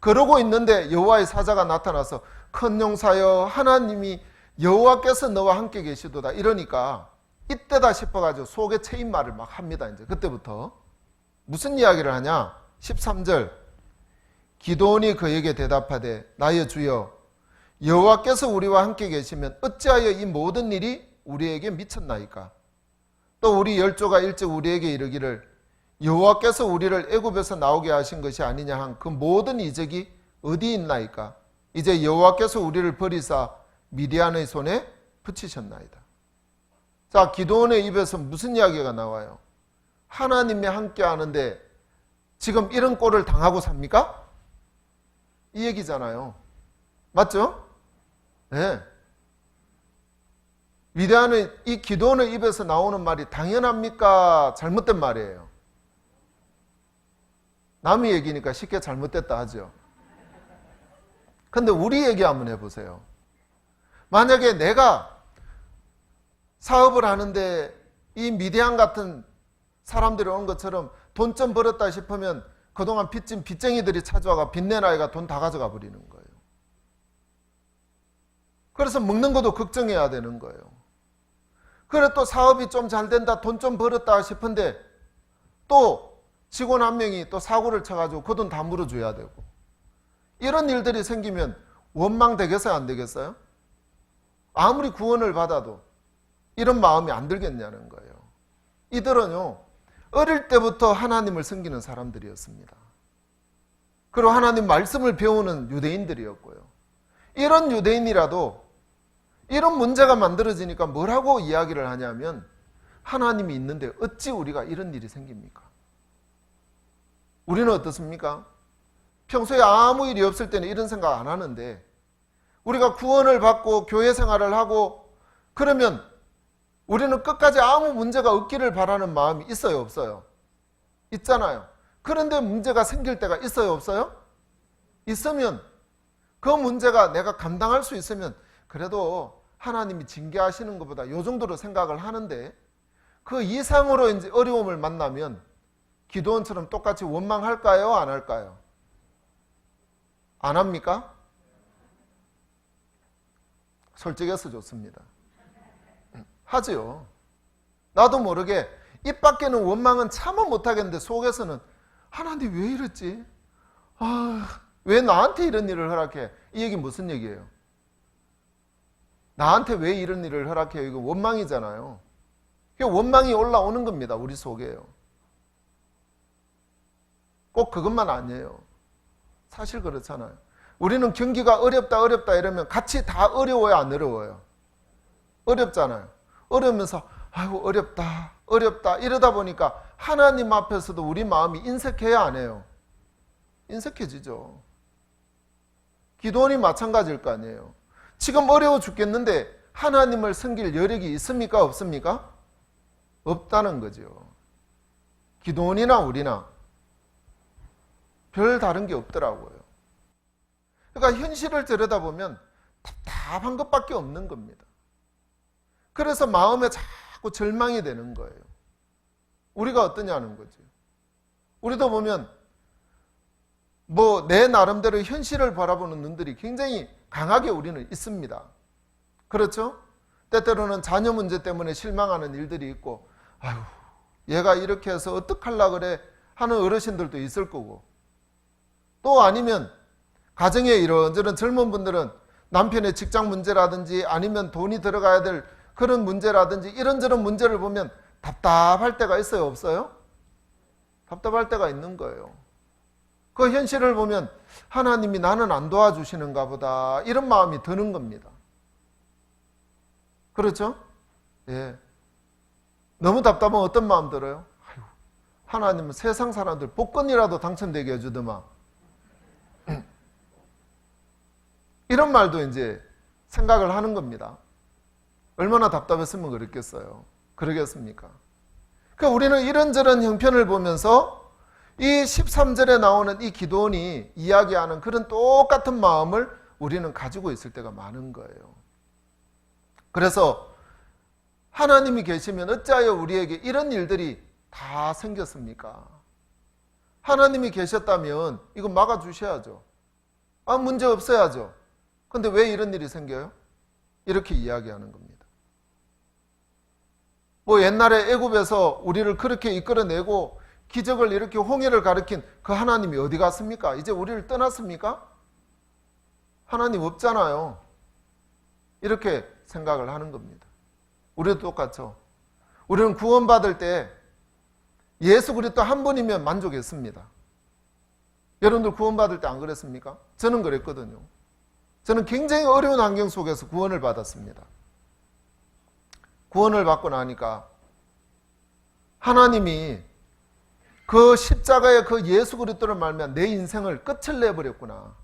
그러고 있는데 여호와의 사자가 나타나서 큰 용사여 하나님이 여호와께서 너와 함께 계시도다 이러니까 이때다 싶어가지고 속에 채인 말을 막 합니다. 이제 그때부터 무슨 이야기를 하냐? 13절, 기드온이 그에게 대답하되 나의 주여 여호와께서 우리와 함께 계시면 어찌하여 이 모든 일이 우리에게 미쳤나이까? 또 우리 열조가 일찍 우리에게 이르기를 여호와께서 우리를 애굽에서 나오게 하신 것이 아니냐 한 그 모든 이적이 어디 있나이까? 이제 여호와께서 우리를 버리사 미디안의 손에 붙이셨나이다. 자, 기드온의 입에서 무슨 이야기가 나와요? 하나님이 함께 하는데 지금 이런 꼴을 당하고 삽니까? 이 얘기잖아요. 맞죠? 네. 미디안의 이 기드온의 입에서 나오는 말이 당연합니까? 잘못된 말이에요. 남의 얘기니까 쉽게 잘못됐다 하죠. 근데 우리 얘기 한번 해보세요. 만약에 내가 사업을 하는데 이 미디안 같은 사람들이 오는 것처럼 돈 좀 벌었다 싶으면 그동안 빚진 빚쟁이들이 찾아와가 빚낸 아이가 돈 다 가져가 버리는 거예요. 그래서 먹는 것도 걱정해야 되는 거예요. 그래 또 사업이 좀 잘 된다, 돈 좀 벌었다 싶은데 또 직원 한 명이 또 사고를 쳐가지고 그 돈 다 물어줘야 되고 이런 일들이 생기면 원망되겠어요, 안 되겠어요? 아무리 구원을 받아도 이런 마음이 안 들겠냐는 거예요. 이들은요 어릴 때부터 하나님을 섬기는 사람들이었습니다. 그리고 하나님 말씀을 배우는 유대인들이었고요. 이런 유대인이라도 이런 문제가 만들어지니까 뭐라고 이야기를 하냐면 하나님이 있는데 어찌 우리가 이런 일이 생깁니까? 우리는 어떻습니까? 평소에 아무 일이 없을 때는 이런 생각 안 하는데 우리가 구원을 받고 교회 생활을 하고 그러면 우리는 끝까지 아무 문제가 없기를 바라는 마음이 있어요, 없어요? 있잖아요. 그런데 문제가 생길 때가 있어요, 없어요? 있으면 그 문제가 내가 감당할 수 있으면 그래도 하나님이 징계하시는 것보다 이 정도로 생각을 하는데 그 이상으로 이제 어려움을 만나면 기드온처럼 똑같이 원망할까요? 안 할까요? 안 합니까? 솔직해서 좋습니다. 하지요. 나도 모르게 입 밖에는 원망은 참아 못하겠는데 속에서는 하나님 왜 이랬지? 왜 나한테 이런 일을 허락해? 이 얘기 무슨 얘기예요? 나한테 왜 이런 일을 허락해요? 이거 원망이잖아요. 원망이 올라오는 겁니다. 우리 속에요. 꼭 그것만 아니에요. 사실 그렇잖아요. 우리는 경기가 어렵다 이러면 같이 다 어려워요, 안 어려워요? 어렵잖아요. 어려우면서 아이고 어렵다 이러다 보니까 하나님 앞에서도 우리 마음이 인색해야 안 해요? 인색해지죠. 기도원이 마찬가지일 거 아니에요. 지금 어려워 죽겠는데 하나님을 섬길 여력이 있습니까? 없습니까? 없다는 거죠. 기도원이나 우리나 별 다른 게 없더라고요. 그러니까 현실을 들여다보면 답답한 것밖에 없는 겁니다. 그래서 마음에 자꾸 절망이 되는 거예요. 우리가 어떠냐는 거죠. 우리도 보면 내 나름대로 현실을 바라보는 눈들이 굉장히 강하게 우리는 있습니다. 그렇죠? 때때로는 자녀 문제 때문에 실망하는 일들이 있고, 아유, 얘가 이렇게 해서 어떡하려고 그래 하는 어르신들도 있을 거고, 또 아니면 가정에 이런저런 젊은 분들은 남편의 직장 문제라든지 아니면 돈이 들어가야 될 그런 문제라든지 이런저런 문제를 보면 답답할 때가 있어요? 없어요? 답답할 때가 있는 거예요. 그 현실을 보면 하나님이 나는 안 도와주시는가 보다 이런 마음이 드는 겁니다. 그렇죠? 예. 너무 답답하면 어떤 마음 들어요? 아유, 하나님은 세상 사람들 복권이라도 당첨되게 해주더만. 이런 말도 이제 생각을 하는 겁니다. 얼마나 답답했으면 그랬겠어요. 그러겠습니까? 그러니까 우리는 이런저런 형편을 보면서 이 13절에 나오는 이 기도원이 이야기하는 그런 똑같은 마음을 우리는 가지고 있을 때가 많은 거예요. 그래서 하나님이 계시면 어찌하여 우리에게 이런 일들이 다 생겼습니까? 하나님이 계셨다면 이거 막아주셔야죠. 문제 없어야죠. 근데 왜 이런 일이 생겨요? 이렇게 이야기하는 겁니다. 옛날에 애굽에서 우리를 그렇게 이끌어내고 기적을 이렇게 홍해를 가리킨 그 하나님이 어디 갔습니까? 이제 우리를 떠났습니까? 하나님 없잖아요. 이렇게 생각을 하는 겁니다. 우리도 똑같죠. 우리는 구원받을 때 예수 그리스도 한 분이면 만족했습니다. 여러분들 구원받을 때 안 그랬습니까? 저는 그랬거든요. 저는 굉장히 어려운 환경 속에서 구원을 받았습니다. 구원을 받고 나니까 하나님이 그 십자가의 그 예수 그리스도를 말미암아 내 인생을 끝을 내버렸구나.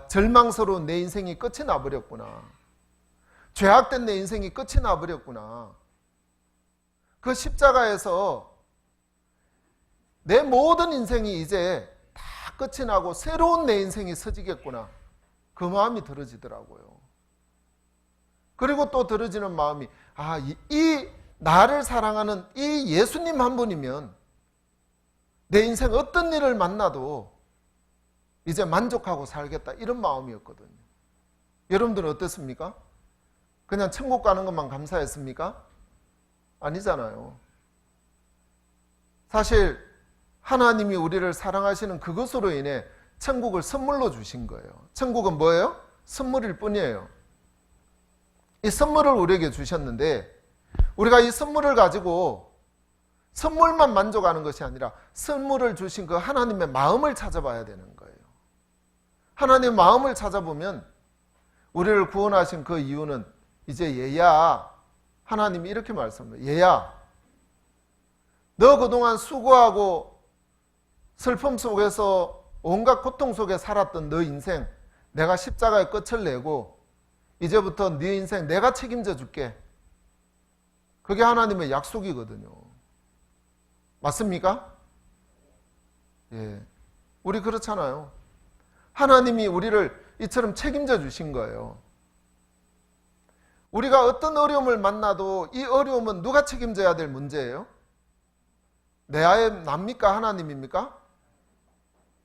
절망스러운 내 인생이 끝이 나버렸구나. 죄악된 내 인생이 끝이 나버렸구나. 그 십자가에서 내 모든 인생이 이제 다 끝이 나고 새로운 내 인생이 서지겠구나. 그 마음이 들어지더라고요. 그리고 또 들어지는 마음이 이 나를 사랑하는 이 예수님 한 분이면 내 인생 어떤 일을 만나도 이제 만족하고 살겠다 이런 마음이었거든요. 여러분들은 어땠습니까? 그냥 천국 가는 것만 감사했습니까? 아니잖아요. 사실 하나님이 우리를 사랑하시는 그것으로 인해 천국을 선물로 주신 거예요. 천국은 뭐예요? 선물일 뿐이에요. 이 선물을 우리에게 주셨는데 우리가 이 선물을 가지고 선물만 만족하는 것이 아니라 선물을 주신 그 하나님의 마음을 찾아봐야 되는 거예요. 하나님의 마음을 찾아보면 우리를 구원하신 그 이유는 이제 얘야, 하나님이 이렇게 말씀합니다. 얘야, 너 그동안 수고하고 슬픔 속에서 온갖 고통 속에 살았던 너 인생 내가 십자가의 끝을 내고 이제부터 네 인생 내가 책임져 줄게. 그게 하나님의 약속이거든요. 맞습니까? 예. 우리 그렇잖아요. 하나님이 우리를 이처럼 책임져 주신 거예요. 우리가 어떤 어려움을 만나도 이 어려움은 누가 책임져야 될 문제예요? 납니까? 하나님입니까?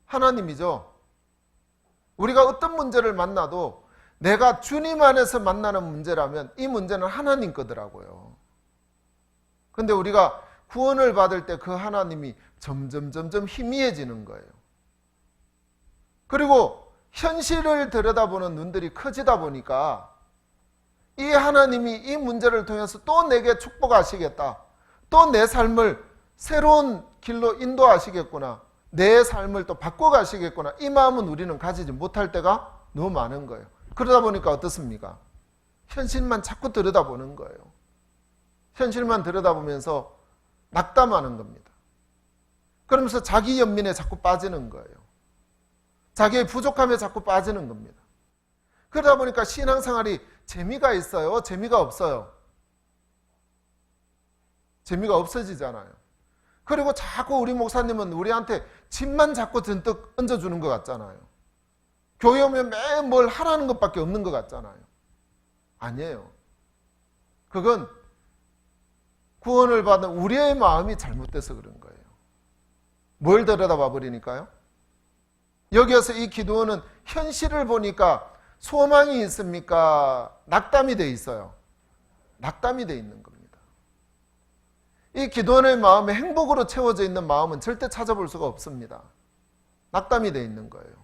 하나님이죠. 우리가 어떤 문제를 만나도 내가 주님 안에서 만나는 문제라면 이 문제는 하나님 거더라고요. 근데 우리가 구원을 받을 때 그 하나님이 점점 희미해지는 거예요. 그리고 현실을 들여다보는 눈들이 커지다 보니까 이 하나님이 이 문제를 통해서 또 내게 축복하시겠다. 또 내 삶을 새로운 길로 인도하시겠구나. 내 삶을 또 바꿔가시겠구나. 이 마음은 우리는 가지지 못할 때가 너무 많은 거예요. 그러다 보니까 어떻습니까? 현실만 자꾸 들여다보는 거예요. 현실만 들여다보면서 낙담하는 겁니다. 그러면서 자기 연민에 자꾸 빠지는 거예요. 자기의 부족함에 자꾸 빠지는 겁니다. 그러다 보니까 신앙생활이 재미가 있어요? 재미가 없어요? 재미가 없어지잖아요. 그리고 자꾸 우리 목사님은 우리한테 집만 자꾸 잔뜩 얹어주는 것 같잖아요. 교회 오면 매일 뭘 하라는 것밖에 없는 것 같잖아요. 아니에요. 그건 구원을 받은 우리의 마음이 잘못돼서 그런 거예요. 뭘 들여다봐 버리니까요? 여기에서 이 기도원은 현실을 보니까 소망이 있습니까? 낙담이 돼 있어요. 낙담이 돼 있는 겁니다. 이 기도원의 마음에 행복으로 채워져 있는 마음은 절대 찾아볼 수가 없습니다. 낙담이 돼 있는 거예요.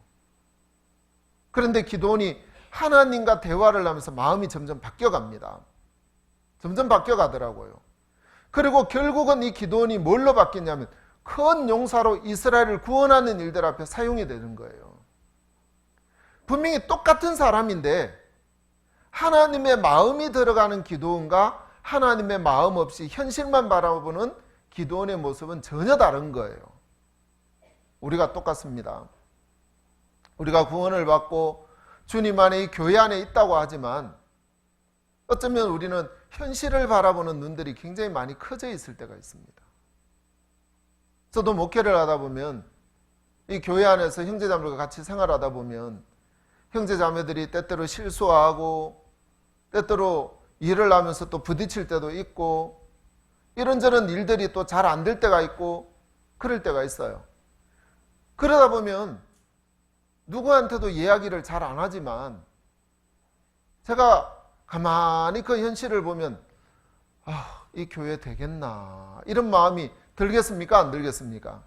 그런데 기도원이 하나님과 대화를 하면서 마음이 점점 바뀌어갑니다. 점점 바뀌어가더라고요. 그리고 결국은 이 기도원이 뭘로 바뀌냐면 큰 용사로 이스라엘을 구원하는 일들 앞에 사용이 되는 거예요. 분명히 똑같은 사람인데 하나님의 마음이 들어가는 기도원과 하나님의 마음 없이 현실만 바라보는 기도원의 모습은 전혀 다른 거예요. 우리가 똑같습니다. 우리가 구원을 받고 주님 안에 이 교회 안에 있다고 하지만 어쩌면 우리는 현실을 바라보는 눈들이 굉장히 많이 커져 있을 때가 있습니다. 저도 목회를 하다 보면 이 교회 안에서 형제자매들과 같이 생활하다 보면 형제자매들이 때때로 실수하고 때때로 일을 하면서 또 부딪힐 때도 있고 이런저런 일들이 또 잘 안 될 때가 있고 그럴 때가 있어요. 그러다 보면 누구한테도 이야기를 잘 안 하지만 제가 가만히 그 현실을 보면 이 교회 되겠나 이런 마음이 들겠습니까? 안 들겠습니까?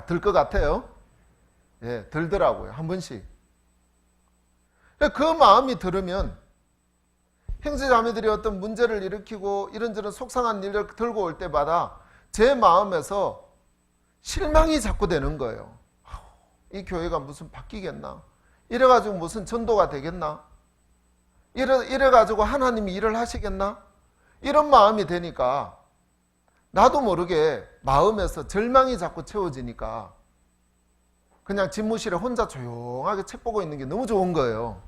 들 것 같아요. 예, 들더라고요. 한 번씩. 그 마음이 들으면 형제자매들이 어떤 문제를 일으키고 이런저런 속상한 일을 들고 올 때마다 제 마음에서 실망이 자꾸 되는 거예요. 이 교회가 무슨 바뀌겠나? 이래가지고 무슨 전도가 되겠나? 이래가지고 하나님이 일을 하시겠나? 이런 마음이 되니까 나도 모르게 마음에서 절망이 자꾸 채워지니까 그냥 집무실에 혼자 조용하게 책 보고 있는 게 너무 좋은 거예요.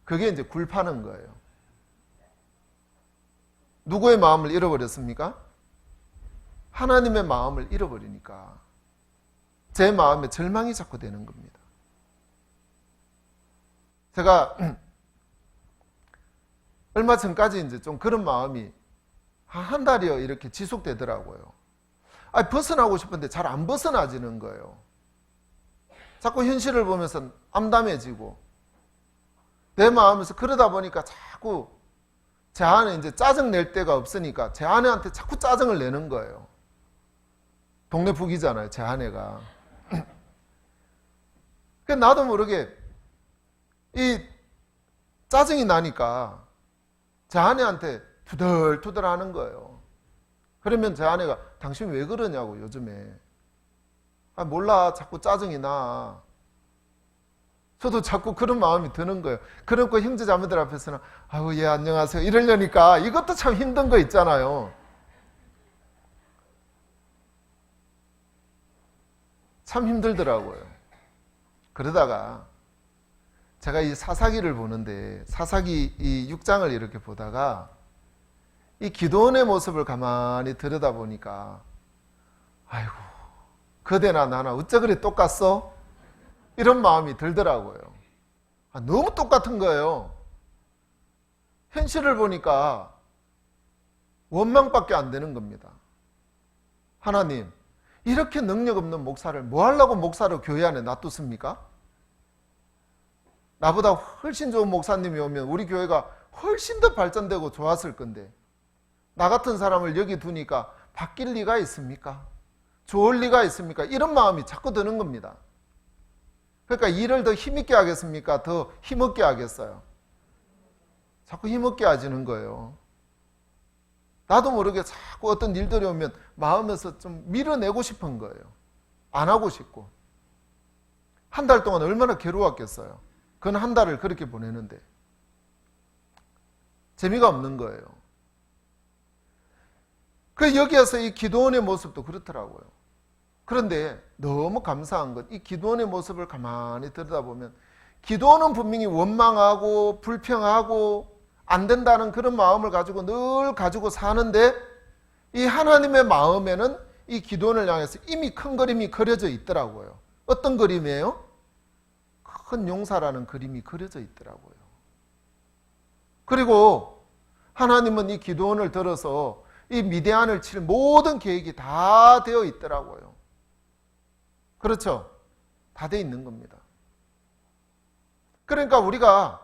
그게 이제 굴파는 거예요. 누구의 마음을 잃어버렸습니까? 하나님의 마음을 잃어버리니까 제 마음에 절망이 자꾸 되는 겁니다. 제가 얼마 전까지 이제 좀 그런 마음이 한 달이요 이렇게 지속되더라고요. 벗어나고 싶은데 잘 안 벗어나지는 거예요. 자꾸 현실을 보면서 암담해지고 내 마음에서 그러다 보니까 자꾸 제 안에 이제 짜증 낼 데가 없으니까 제 아내한테 자꾸 짜증을 내는 거예요. 동네 북이잖아요, 제 아내가. 나도 모르게 이 짜증이 나니까 제 아내한테 투덜투덜 하는 거예요. 그러면 제 아내가 당신 왜 그러냐고 요즘에. 몰라 자꾸 짜증이 나. 저도 자꾸 그런 마음이 드는 거예요. 그러니까 형제자매들 앞에서는 예 안녕하세요 이러려니까 이것도 참 힘든 거 있잖아요. 참 힘들더라고요. 그러다가 제가 이 사사기를 보는데 사사기 이 6장을 이렇게 보다가 이 기도원의 모습을 가만히 들여다보니까 아이고 그대나 나나 어째 그리 똑같소? 이런 마음이 들더라고요. 너무 똑같은 거예요. 현실을 보니까 원망밖에 안 되는 겁니다. 하나님 이렇게 능력 없는 목사를 뭐 하려고 목사로 교회 안에 놔뒀습니까? 나보다 훨씬 좋은 목사님이 오면 우리 교회가 훨씬 더 발전되고 좋았을 건데 나 같은 사람을 여기 두니까 바뀔 리가 있습니까? 좋을 리가 있습니까? 이런 마음이 자꾸 드는 겁니다. 그러니까 일을 더 힘있게 하겠습니까? 더 힘없게 하겠어요? 자꾸 힘없게 하지는 거예요. 나도 모르게 자꾸 어떤 일들이 오면 마음에서 좀 밀어내고 싶은 거예요. 안 하고 싶고. 한 달 동안 얼마나 괴로웠겠어요. 그건 한 달을 그렇게 보내는데 재미가 없는 거예요. 여기에서 이 기도원의 모습도 그렇더라고요. 그런데 너무 감사한 건 이 기도원의 모습을 가만히 들여다보면 기도는 분명히 원망하고 불평하고 안 된다는 그런 마음을 가지고 늘 가지고 사는데 이 하나님의 마음에는 이 기도원을 향해서 이미 큰 그림이 그려져 있더라고요. 어떤 그림이에요? 큰 용사라는 그림이 그려져 있더라고요. 그리고 하나님은 이 기도원을 들어서 이 미디안을 칠 모든 계획이 다 되어 있더라고요. 그렇죠? 다 되어 있는 겁니다. 그러니까 우리가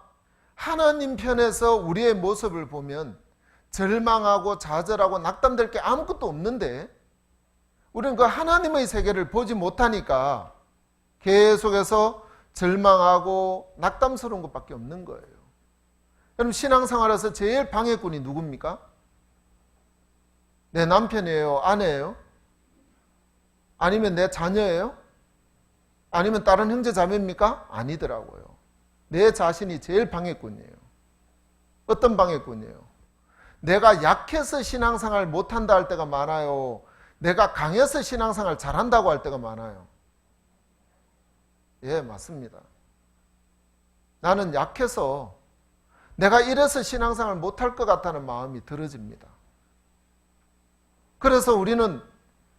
하나님 편에서 우리의 모습을 보면 절망하고 좌절하고 낙담될 게 아무것도 없는데 우리는 그 하나님의 세계를 보지 못하니까 계속해서 절망하고 낙담스러운 것밖에 없는 거예요. 그럼 신앙생활에서 제일 방해꾼이 누굽니까? 내 남편이에요? 아내예요? 아니면 내 자녀예요? 아니면 다른 형제 자매입니까? 아니더라고요. 내 자신이 제일 방해꾼이에요. 어떤 방해꾼이에요? 내가 약해서 신앙생활 못한다 할 때가 많아요? 내가 강해서 신앙생활 잘한다고 할 때가 많아요? 예, 맞습니다. 나는 약해서 내가 이래서 신앙생활 못할 것 같다는 마음이 들어집니다. 그래서 우리는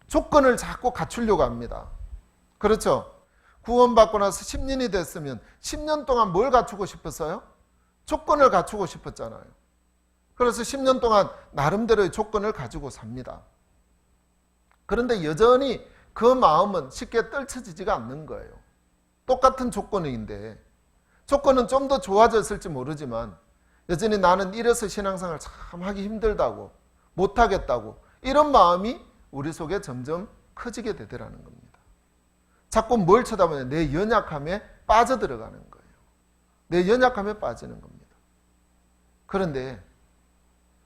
조건을 자꾸 갖추려고 합니다. 그렇죠? 구원받고 나서 10년이 됐으면 10년 동안 뭘 갖추고 싶었어요? 조건을 갖추고 싶었잖아요. 그래서 10년 동안 나름대로의 조건을 가지고 삽니다. 그런데 여전히 그 마음은 쉽게 떨쳐지지가 않는 거예요. 똑같은 조건인데 조건은 좀 더 좋아졌을지 모르지만 여전히 나는 이래서 신앙생활 참 하기 힘들다고 못하겠다고 이런 마음이 우리 속에 점점 커지게 되더라는 겁니다. 자꾸 뭘 쳐다보냐? 내 연약함에 빠져들어가는 거예요. 내 연약함에 빠지는 겁니다. 그런데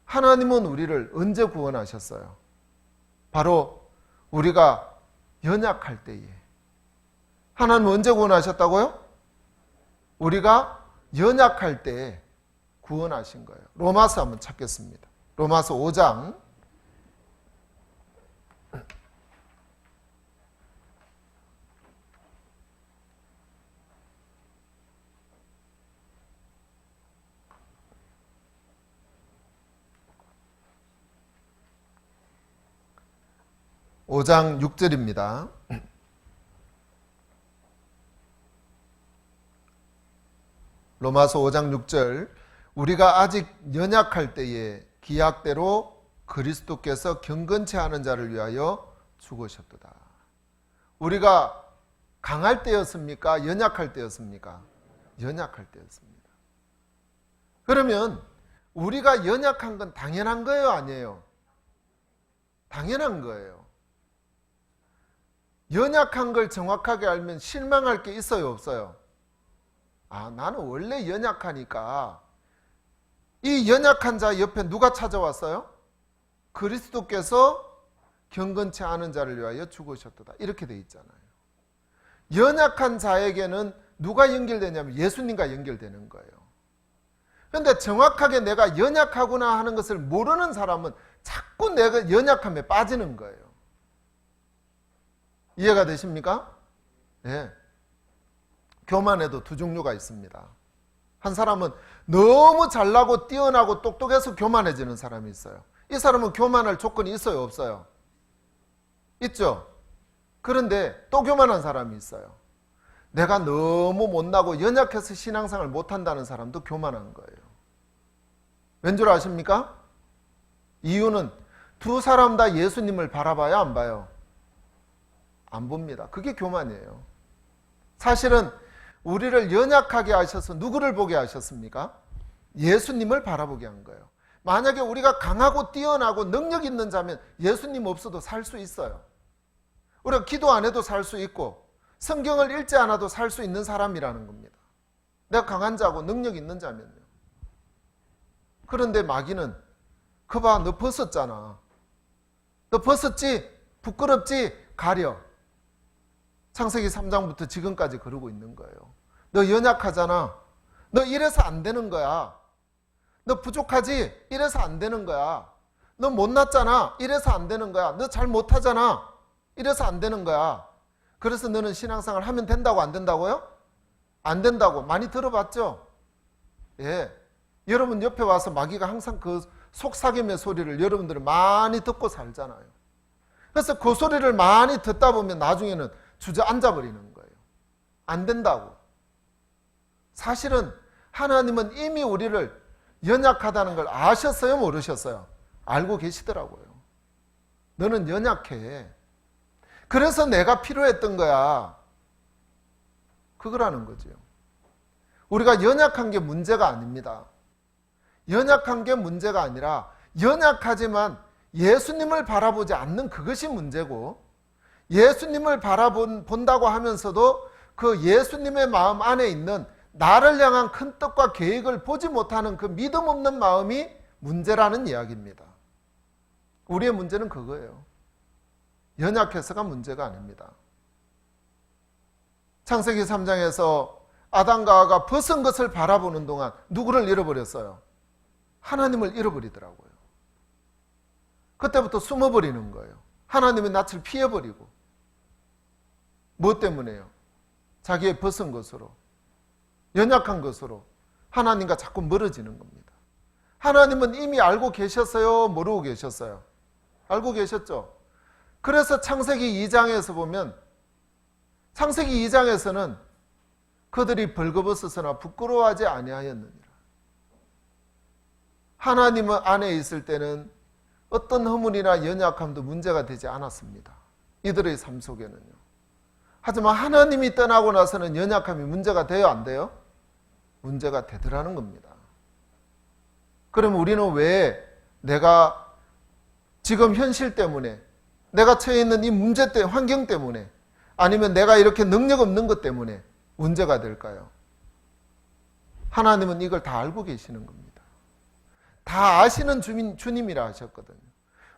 하나님은 우리를 언제 구원하셨어요? 바로 우리가 연약할 때에. 하나님은 언제 구원하셨다고요? 우리가 연약할 때 구원하신 거예요. 로마서 한번 찾겠습니다. 로마서 5장 5장 6절입니다. 로마서 5장 6절 우리가 아직 연약할 때에 기약대로 그리스도께서 경건치 않은 자를 위하여 죽으셨도다. 우리가 강할 때였습니까? 연약할 때였습니까? 연약할 때였습니다. 그러면 우리가 연약한 건 당연한 거예요? 아니에요? 당연한 거예요. 연약한 걸 정확하게 알면 실망할 게 있어요? 없어요? 아, 나는 원래 연약하니까. 이 연약한 자 옆에 누가 찾아왔어요? 그리스도께서 경건치 않은 자를 위하여 죽으셨도다. 이렇게 돼 있잖아요. 연약한 자에게는 누가 연결되냐면 예수님과 연결되는 거예요. 그런데 정확하게 내가 연약하구나 하는 것을 모르는 사람은 자꾸 내가 연약함에 빠지는 거예요. 이해가 되십니까? 네. 교만에도 두 종류가 있습니다. 한 사람은 너무 잘나고 뛰어나고 똑똑해서 교만해지는 사람이 있어요. 이 사람은 교만할 조건이 있어요? 없어요? 있죠? 그런데 또 교만한 사람이 있어요. 내가 너무 못나고 연약해서 신앙생활을 못한다는 사람도 교만한 거예요. 왠 줄 아십니까? 이유는 두 사람 다 예수님을 바라봐야 안 봐요? 안 봅니다. 그게 교만이에요. 사실은 우리를 연약하게 하셔서 누구를 보게 하셨습니까? 예수님을 바라보게 한 거예요. 만약에 우리가 강하고 뛰어나고 능력 있는 자면 예수님 없어도 살 수 있어요. 우리가 기도 안 해도 살 수 있고 성경을 읽지 않아도 살 수 있는 사람이라는 겁니다. 내가 강한 자고 능력 있는 자면요. 그런데 마귀는 거봐, 너 벗었잖아. 너 벗었지? 부끄럽지? 가려. 창세기 3장부터 지금까지 그러고 있는 거예요. 너 연약하잖아. 너 이래서 안 되는 거야. 너 부족하지? 이래서 안 되는 거야. 너 못났잖아. 이래서 안 되는 거야. 너 잘 못하잖아. 이래서 안 되는 거야. 그래서 너는 신앙생활 하면 된다고 안 된다고요? 안 된다고 많이 들어봤죠? 예. 여러분 옆에 와서 마귀가 항상 그 속삭임의 소리를 여러분들은 많이 듣고 살잖아요. 그래서 그 소리를 많이 듣다 보면 나중에는 주저앉아 버리는 거예요. 안 된다고. 사실은 하나님은 이미 우리를 연약하다는 걸 아셨어요? 모르셨어요? 알고 계시더라고요. 너는 연약해. 그래서 내가 필요했던 거야. 그거라는 거죠. 우리가 연약한 게 문제가 아닙니다. 연약한 게 문제가 아니라 연약하지만 예수님을 바라보지 않는 그것이 문제고, 예수님을 바라본다고 하면서도 그 예수님의 마음 안에 있는 나를 향한 큰 뜻과 계획을 보지 못하는 그 믿음 없는 마음이 문제라는 이야기입니다. 우리의 문제는 그거예요. 연약해서가 문제가 아닙니다. 창세기 3장에서 아담과 하와가 벗은 것을 바라보는 동안 누구를 잃어버렸어요? 하나님을 잃어버리더라고요. 그때부터 숨어버리는 거예요. 하나님의 낯을 피해버리고. 무엇 때문에요? 자기의 벗은 것으로, 연약한 것으로 하나님과 자꾸 멀어지는 겁니다. 하나님은 이미 알고 계셨어요? 모르고 계셨어요? 알고 계셨죠? 그래서 창세기 2장에서 보면, 창세기 2장에서는 그들이 벌거벗었으나 부끄러워하지 아니하였느니라. 하나님 안에 있을 때는 어떤 허물이나 연약함도 문제가 되지 않았습니다. 이들의 삶 속에는요. 하지만 하나님이 떠나고 나서는 연약함이 문제가 돼요? 안 돼요? 문제가 되더라는 겁니다. 그럼 우리는 왜 내가 지금 현실 때문에, 내가 처해 있는 이 문제 때문에, 환경 때문에, 아니면 내가 이렇게 능력 없는 것 때문에 문제가 될까요? 하나님은 이걸 다 알고 계시는 겁니다. 다 아시는 주님이라 하셨거든요.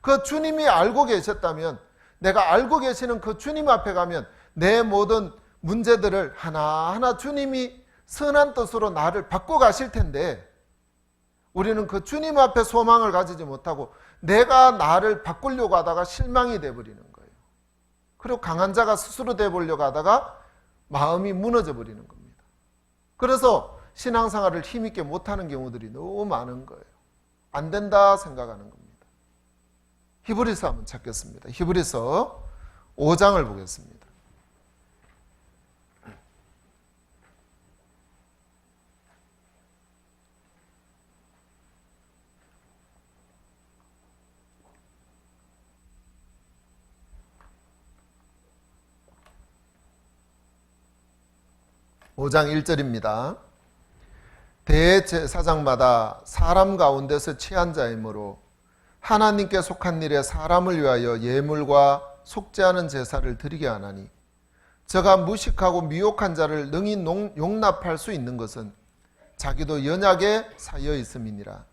그 주님이 알고 계셨다면, 내가 알고 계시는 그 주님 앞에 가면 내 모든 문제들을 하나하나 주님이 선한 뜻으로 나를 바꿔 가실 텐데, 우리는 그 주님 앞에 소망을 가지지 못하고 내가 나를 바꾸려고 하다가 실망이 되어버리는 거예요. 그리고 강한 자가 스스로 되어보려고 하다가 마음이 무너져 버리는 겁니다. 그래서 신앙생활을 힘있게 못하는 경우들이 너무 많은 거예요. 안 된다 생각하는 겁니다. 히브리서 한번 찾겠습니다. 히브리서 5장을 보겠습니다. (5장 1절입니다) 대제사장마다 사람 가운데서 취한 자이므로 하나님께 속한 일에 사람을 위하여 예물과 속죄하는 제사를 드리게 하나니, 저가 무식하고 미혹한 자를 능히 용납할 수 있는 것은 자기도 연약에 사여 있음이니라.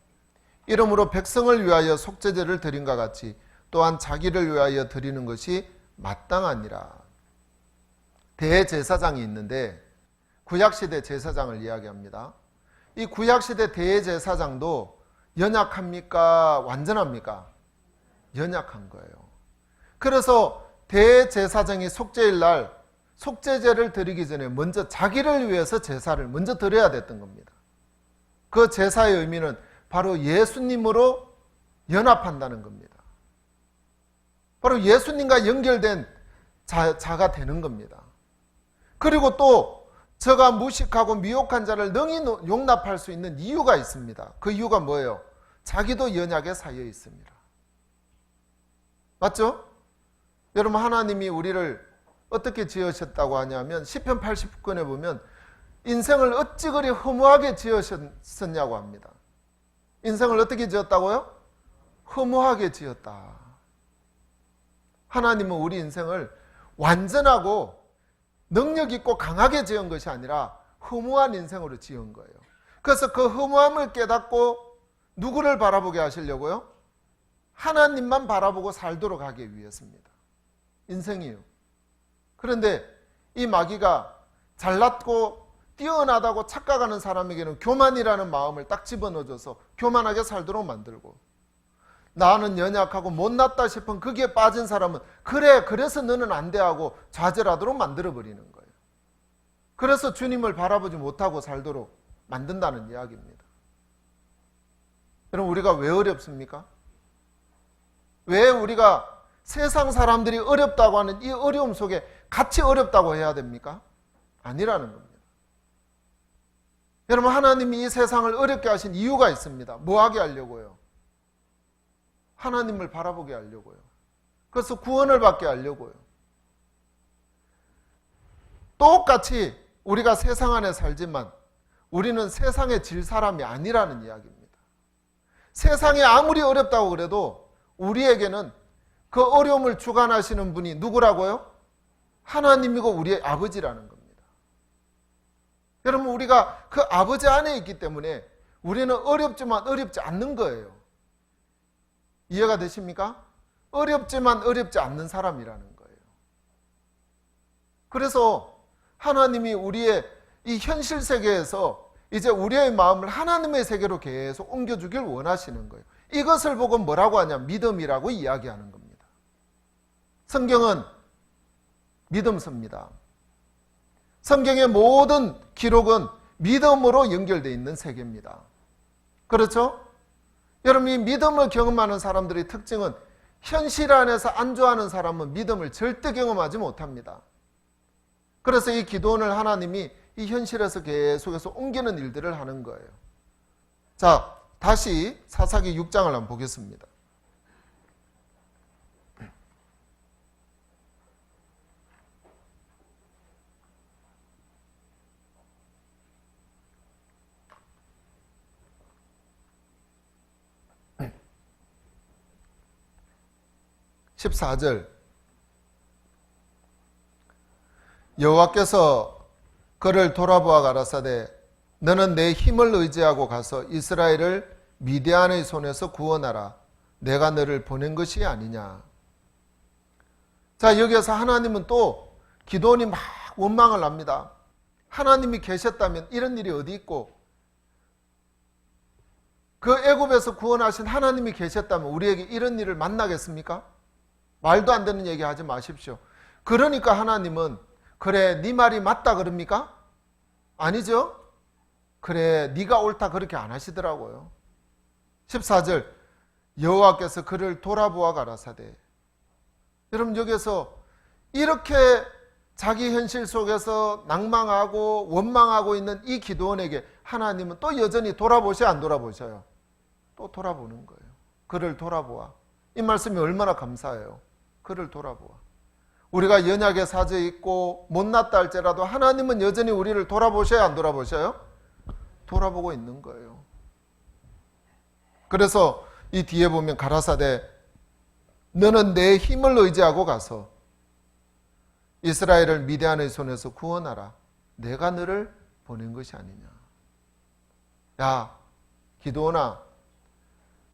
이러므로 백성을 위하여 속죄제를 드림과 같이 또한 자기를 위하여 드리는 것이 마땅하니라. 대제사장이 있는데 구약시대 제사장을 이야기합니다. 이 구약시대 대제사장도 연약합니까? 완전합니까? 연약한 거예요. 그래서 대제사장이 속죄일 날 속죄제를 드리기 전에 먼저 자기를 위해서 제사를 먼저 드려야 됐던 겁니다. 그 제사의 의미는 바로 예수님으로 연합한다는 겁니다. 바로 예수님과 연결된 자가 되는 겁니다. 그리고 또 저가 무식하고 미혹한 자를 능히 용납할 수 있는 이유가 있습니다. 그 이유가 뭐예요? 자기도 연약에 사여 있습니다. 맞죠? 여러분, 하나님이 우리를 어떻게 지으셨다고 하냐면 시편 89편에 보면 인생을 어찌 그리 허무하게 지으셨냐고 합니다. 인생을 어떻게 지었다고요? 허무하게 지었다. 하나님은 우리 인생을 완전하고 능력 있고 강하게 지은 것이 아니라 허무한 인생으로 지은 거예요. 그래서 그 허무함을 깨닫고 누구를 바라보게 하시려고요? 하나님만 바라보고 살도록 하기 위해서입니다. 인생이요. 그런데 이 마귀가 잘났고 뛰어나다고 착각하는 사람에게는 교만이라는 마음을 딱 집어넣어줘서 교만하게 살도록 만들고, 나는 연약하고 못났다 싶은 거기에 빠진 사람은 그래서 너는 안 돼 하고 좌절하도록 만들어버리는 거예요. 그래서 주님을 바라보지 못하고 살도록 만든다는 이야기입니다. 여러분, 우리가 왜 어렵습니까? 왜 우리가 세상 사람들이 어렵다고 하는 이 어려움 속에 같이 어렵다고 해야 됩니까? 아니라는 겁니다. 여러분, 하나님이 이 세상을 어렵게 하신 이유가 있습니다. 뭐 하게 하려고요? 하나님을 바라보게 하려고요. 그래서 구원을 받게 하려고요. 똑같이 우리가 세상 안에 살지만 우리는 세상에 질 사람이 아니라는 이야기입니다. 세상이 아무리 어렵다고 그래도 우리에게는 그 어려움을 주관하시는 분이 누구라고요? 하나님이고 우리의 아버지라는 겁니다. 여러분, 우리가 그 아버지 안에 있기 때문에 우리는 어렵지만 어렵지 않는 거예요. 이해가 되십니까? 어렵지만 어렵지 않는 사람이라는 거예요. 그래서 하나님이 우리의 이 현실 세계에서 이제 우리의 마음을 하나님의 세계로 계속 옮겨주길 원하시는 거예요. 이것을 보고 뭐라고 하냐? 믿음이라고 이야기하는 겁니다. 성경은 믿음서입니다. 성경의 모든 기록은 믿음으로 연결되어 있는 세계입니다. 그렇죠? 여러분, 이 믿음을 경험하는 사람들의 특징은 현실 안에서 안주하는 사람은 믿음을 절대 경험하지 못합니다. 그래서 이 기도원을 하나님이 이 현실에서 계속해서 옮기는 일들을 하는 거예요. 자, 다시 사사기 6장을 한번 보겠습니다. (14절) 여호와께서 그를 돌아보아 가라사대 너는 내 힘을 의지하고 가서 이스라엘을 미디안의 손에서 구원하라. 내가 너를 보낸 것이 아니냐. 자, 여기에서 하나님은 또 기도원이 막 원망을 합니다. 하나님이 계셨다면 이런 일이 어디 있고, 그 애굽에서 구원하신 하나님이 계셨다면 우리에게 이런 일을 만나겠습니까? 말도 안 되는 얘기 하지 마십시오. 그러니까 하나님은 그래, 네 말이 맞다 그럽니까? 아니죠? 그래, 네가 옳다 그렇게 안 하시더라고요. 14절 여호와께서 그를 돌아보아 가라사대. 여러분, 여기서 이렇게 자기 현실 속에서 낭망하고 원망하고 있는 이 기도원에게 하나님은 또 여전히 돌아보셔 안 돌아보셔요? 또 돌아보는 거예요. 그를 돌아보아. 이 말씀이 얼마나 감사해요. 그를 돌아보아. 우리가 연약에 사져 있고 못났다 할지라도 하나님은 여전히 우리를 돌아보셔요 안 돌아보셔요? 돌아보고 있는 거예요. 그래서 이 뒤에 보면 가라사대 너는 내 힘을 의지하고 가서 이스라엘을 미디안의 손에서 구원하라. 내가 너를 보낸 것이 아니냐. 야, 기도원아,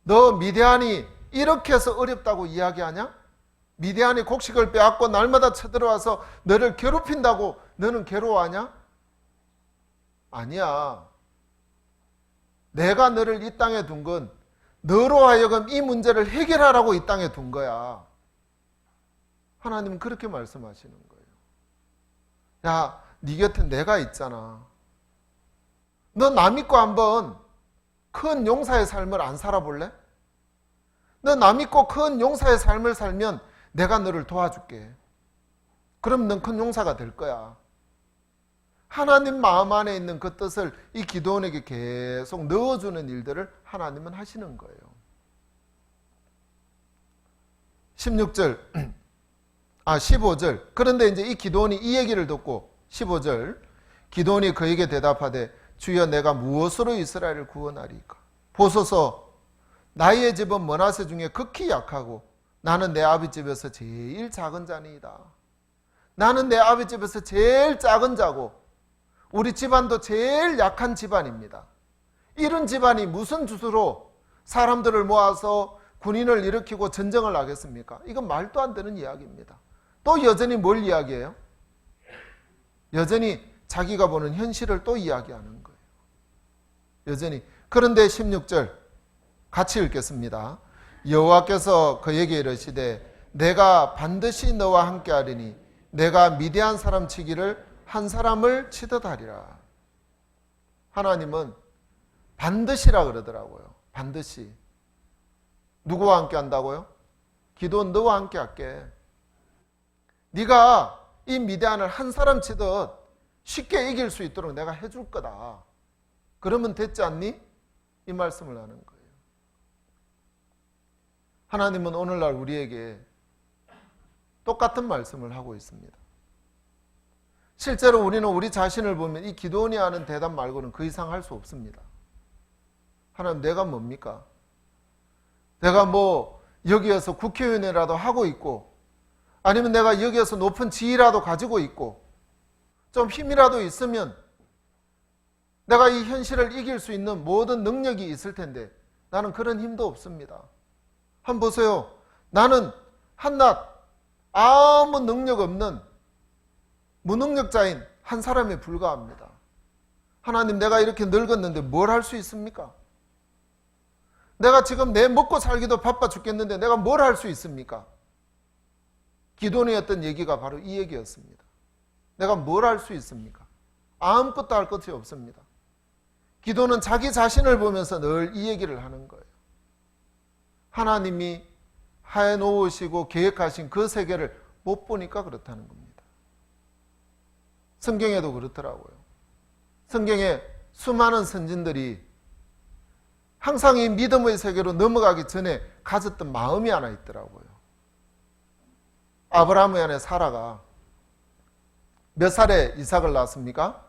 너 미디안이 이렇게 해서 어렵다고 이야기하냐? 미디안이 곡식을 빼앗고 날마다 쳐들어와서 너를 괴롭힌다고 너는 괴로워하냐? 아니야. 내가 너를 이 땅에 둔 건 너로 하여금 이 문제를 해결하라고 이 땅에 둔 거야. 하나님은 그렇게 말씀하시는 거예요. 야, 네 곁에 내가 있잖아. 너 나 믿고 한번 큰 용사의 삶을 안 살아볼래? 너 나 믿고 큰 용사의 삶을 살면 내가 너를 도와줄게. 그럼 넌 큰 용사가 될 거야. 하나님 마음 안에 있는 그 뜻을 이 기도원에게 계속 넣어주는 일들을 하나님은 하시는 거예요. 15절. 그런데 이제 이 기도원이 이 얘기를 듣고 15절. 기도원이 그에게 대답하되 주여 내가 무엇으로 이스라엘을 구원하리까? 보소서 나의 집은 므낫세 중에 극히 약하고 나는 내 아비 집에서 제일 작은 자니이다. 나는 내 아비 집에서 제일 작은 자고 우리 집안도 제일 약한 집안입니다. 이런 집안이 무슨 주소로 사람들을 모아서 군인을 일으키고 전쟁을 하겠습니까? 이건 말도 안 되는 이야기입니다. 또 여전히 뭘 이야기해요? 여전히 자기가 보는 현실을 또 이야기하는 거예요. 여전히. 그런데 16절 같이 읽겠습니다. 여호와께서 그에게 이르시되 내가 반드시 너와 함께하리니 내가 미디안 사람 치기를 한 사람을 치듯 하리라. 하나님은 반드시라 그러더라고요. 반드시. 누구와 함께 한다고요? 기도는 너와 함께 할게. 네가 이 미디안을 한 사람 치듯 쉽게 이길 수 있도록 내가 해줄 거다. 그러면 됐지 않니? 이 말씀을 하는 거예요. 하나님은 오늘날 우리에게 똑같은 말씀을 하고 있습니다. 실제로 우리는 우리 자신을 보면 이 기도원이 하는 대답 말고는 그 이상 할 수 없습니다. 하나님, 내가 뭡니까? 내가 뭐 여기에서 국회의원이라도 하고 있고, 아니면 내가 여기에서 높은 지위라도 가지고 있고, 좀 힘이라도 있으면 내가 이 현실을 이길 수 있는 모든 능력이 있을 텐데 나는 그런 힘도 없습니다. 한번 보세요. 나는 한낱 아무 능력 없는 무능력자인 한 사람에 불과합니다. 하나님, 내가 이렇게 늙었는데 뭘 할 수 있습니까? 내가 지금 내 먹고 살기도 바빠 죽겠는데 내가 뭘 할 수 있습니까? 기도원이 했던 얘기가 바로 이 얘기였습니다. 내가 뭘 할 수 있습니까? 아무것도 할 것이 없습니다. 기도는 자기 자신을 보면서 늘 이 얘기를 하는 거예요. 하나님이 해놓으시고 계획하신 그 세계를 못 보니까 그렇다는 겁니다. 성경에도 그렇더라고요. 성경에 수많은 선진들이 항상 이 믿음의 세계로 넘어가기 전에 가졌던 마음이 하나 있더라고요. 아브라함의 아내 사라가 몇 살에 이삭을 낳았습니까?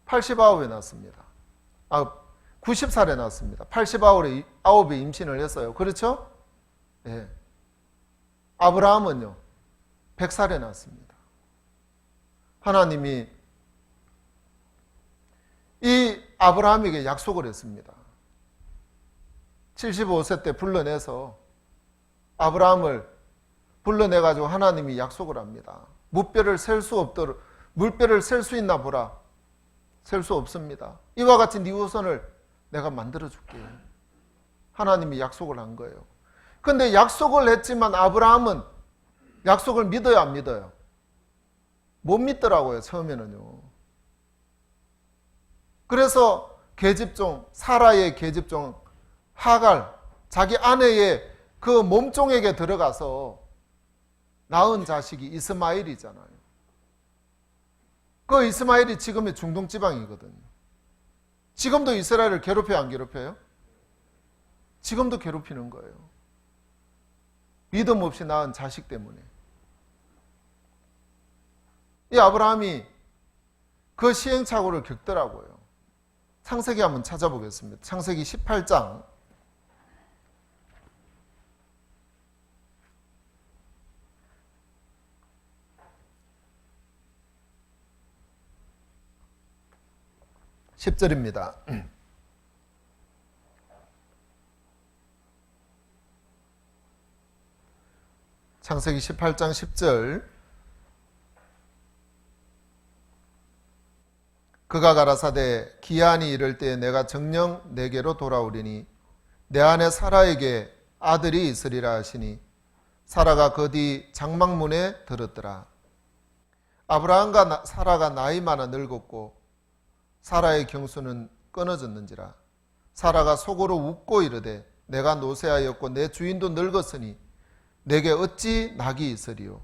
89에 낳았습니다. 90살에 낳았습니다. 89에 임신을 했어요. 그렇죠? 네. 아브라함은요 100살에 낳았습니다. 하나님이 이 아브라함에게 약속을 했습니다. 75세 때 불러내서 아브라함을 불러내가지고 하나님이 약속을 합니다. 물배를 셀 수 없도록, 물배를 셀 수 있나 보라. 셀 수 없습니다. 이와 같이 네 후손을 내가 만들어줄게. 하나님이 약속을 한 거예요. 근데 약속을 했지만 아브라함은 약속을 믿어요, 안 믿어요? 못 믿더라고요, 처음에는요. 그래서 계집종, 사라의 계집종 하갈, 자기 아내의 그 몸종에게 들어가서 낳은 자식이 이스마엘이잖아요. 그 이스마엘이 지금의 중동 지방이거든요. 지금도 이스라엘을 괴롭혀요, 안 괴롭혀요? 지금도 괴롭히는 거예요. 믿음 없이 낳은 자식 때문에. 이 아브라함이 그 시행착오를 겪더라고요. 창세기 한번 찾아보겠습니다. 창세기 18장 10절입니다. 창세기 18장 10절. 그가 가라사대 기한이 이를 때에 내가 정녕 내게로 돌아오리니 내 아내 사라에게 아들이 있으리라 하시니 사라가 그 뒤 장막문에 들었더라. 아브라함과 사라가 나이 많아 늙었고 사라의 경수는 끊어졌는지라. 사라가 속으로 웃고 이르되 내가 노쇠하였고 내 주인도 늙었으니 내게 어찌 낙이 있으리요.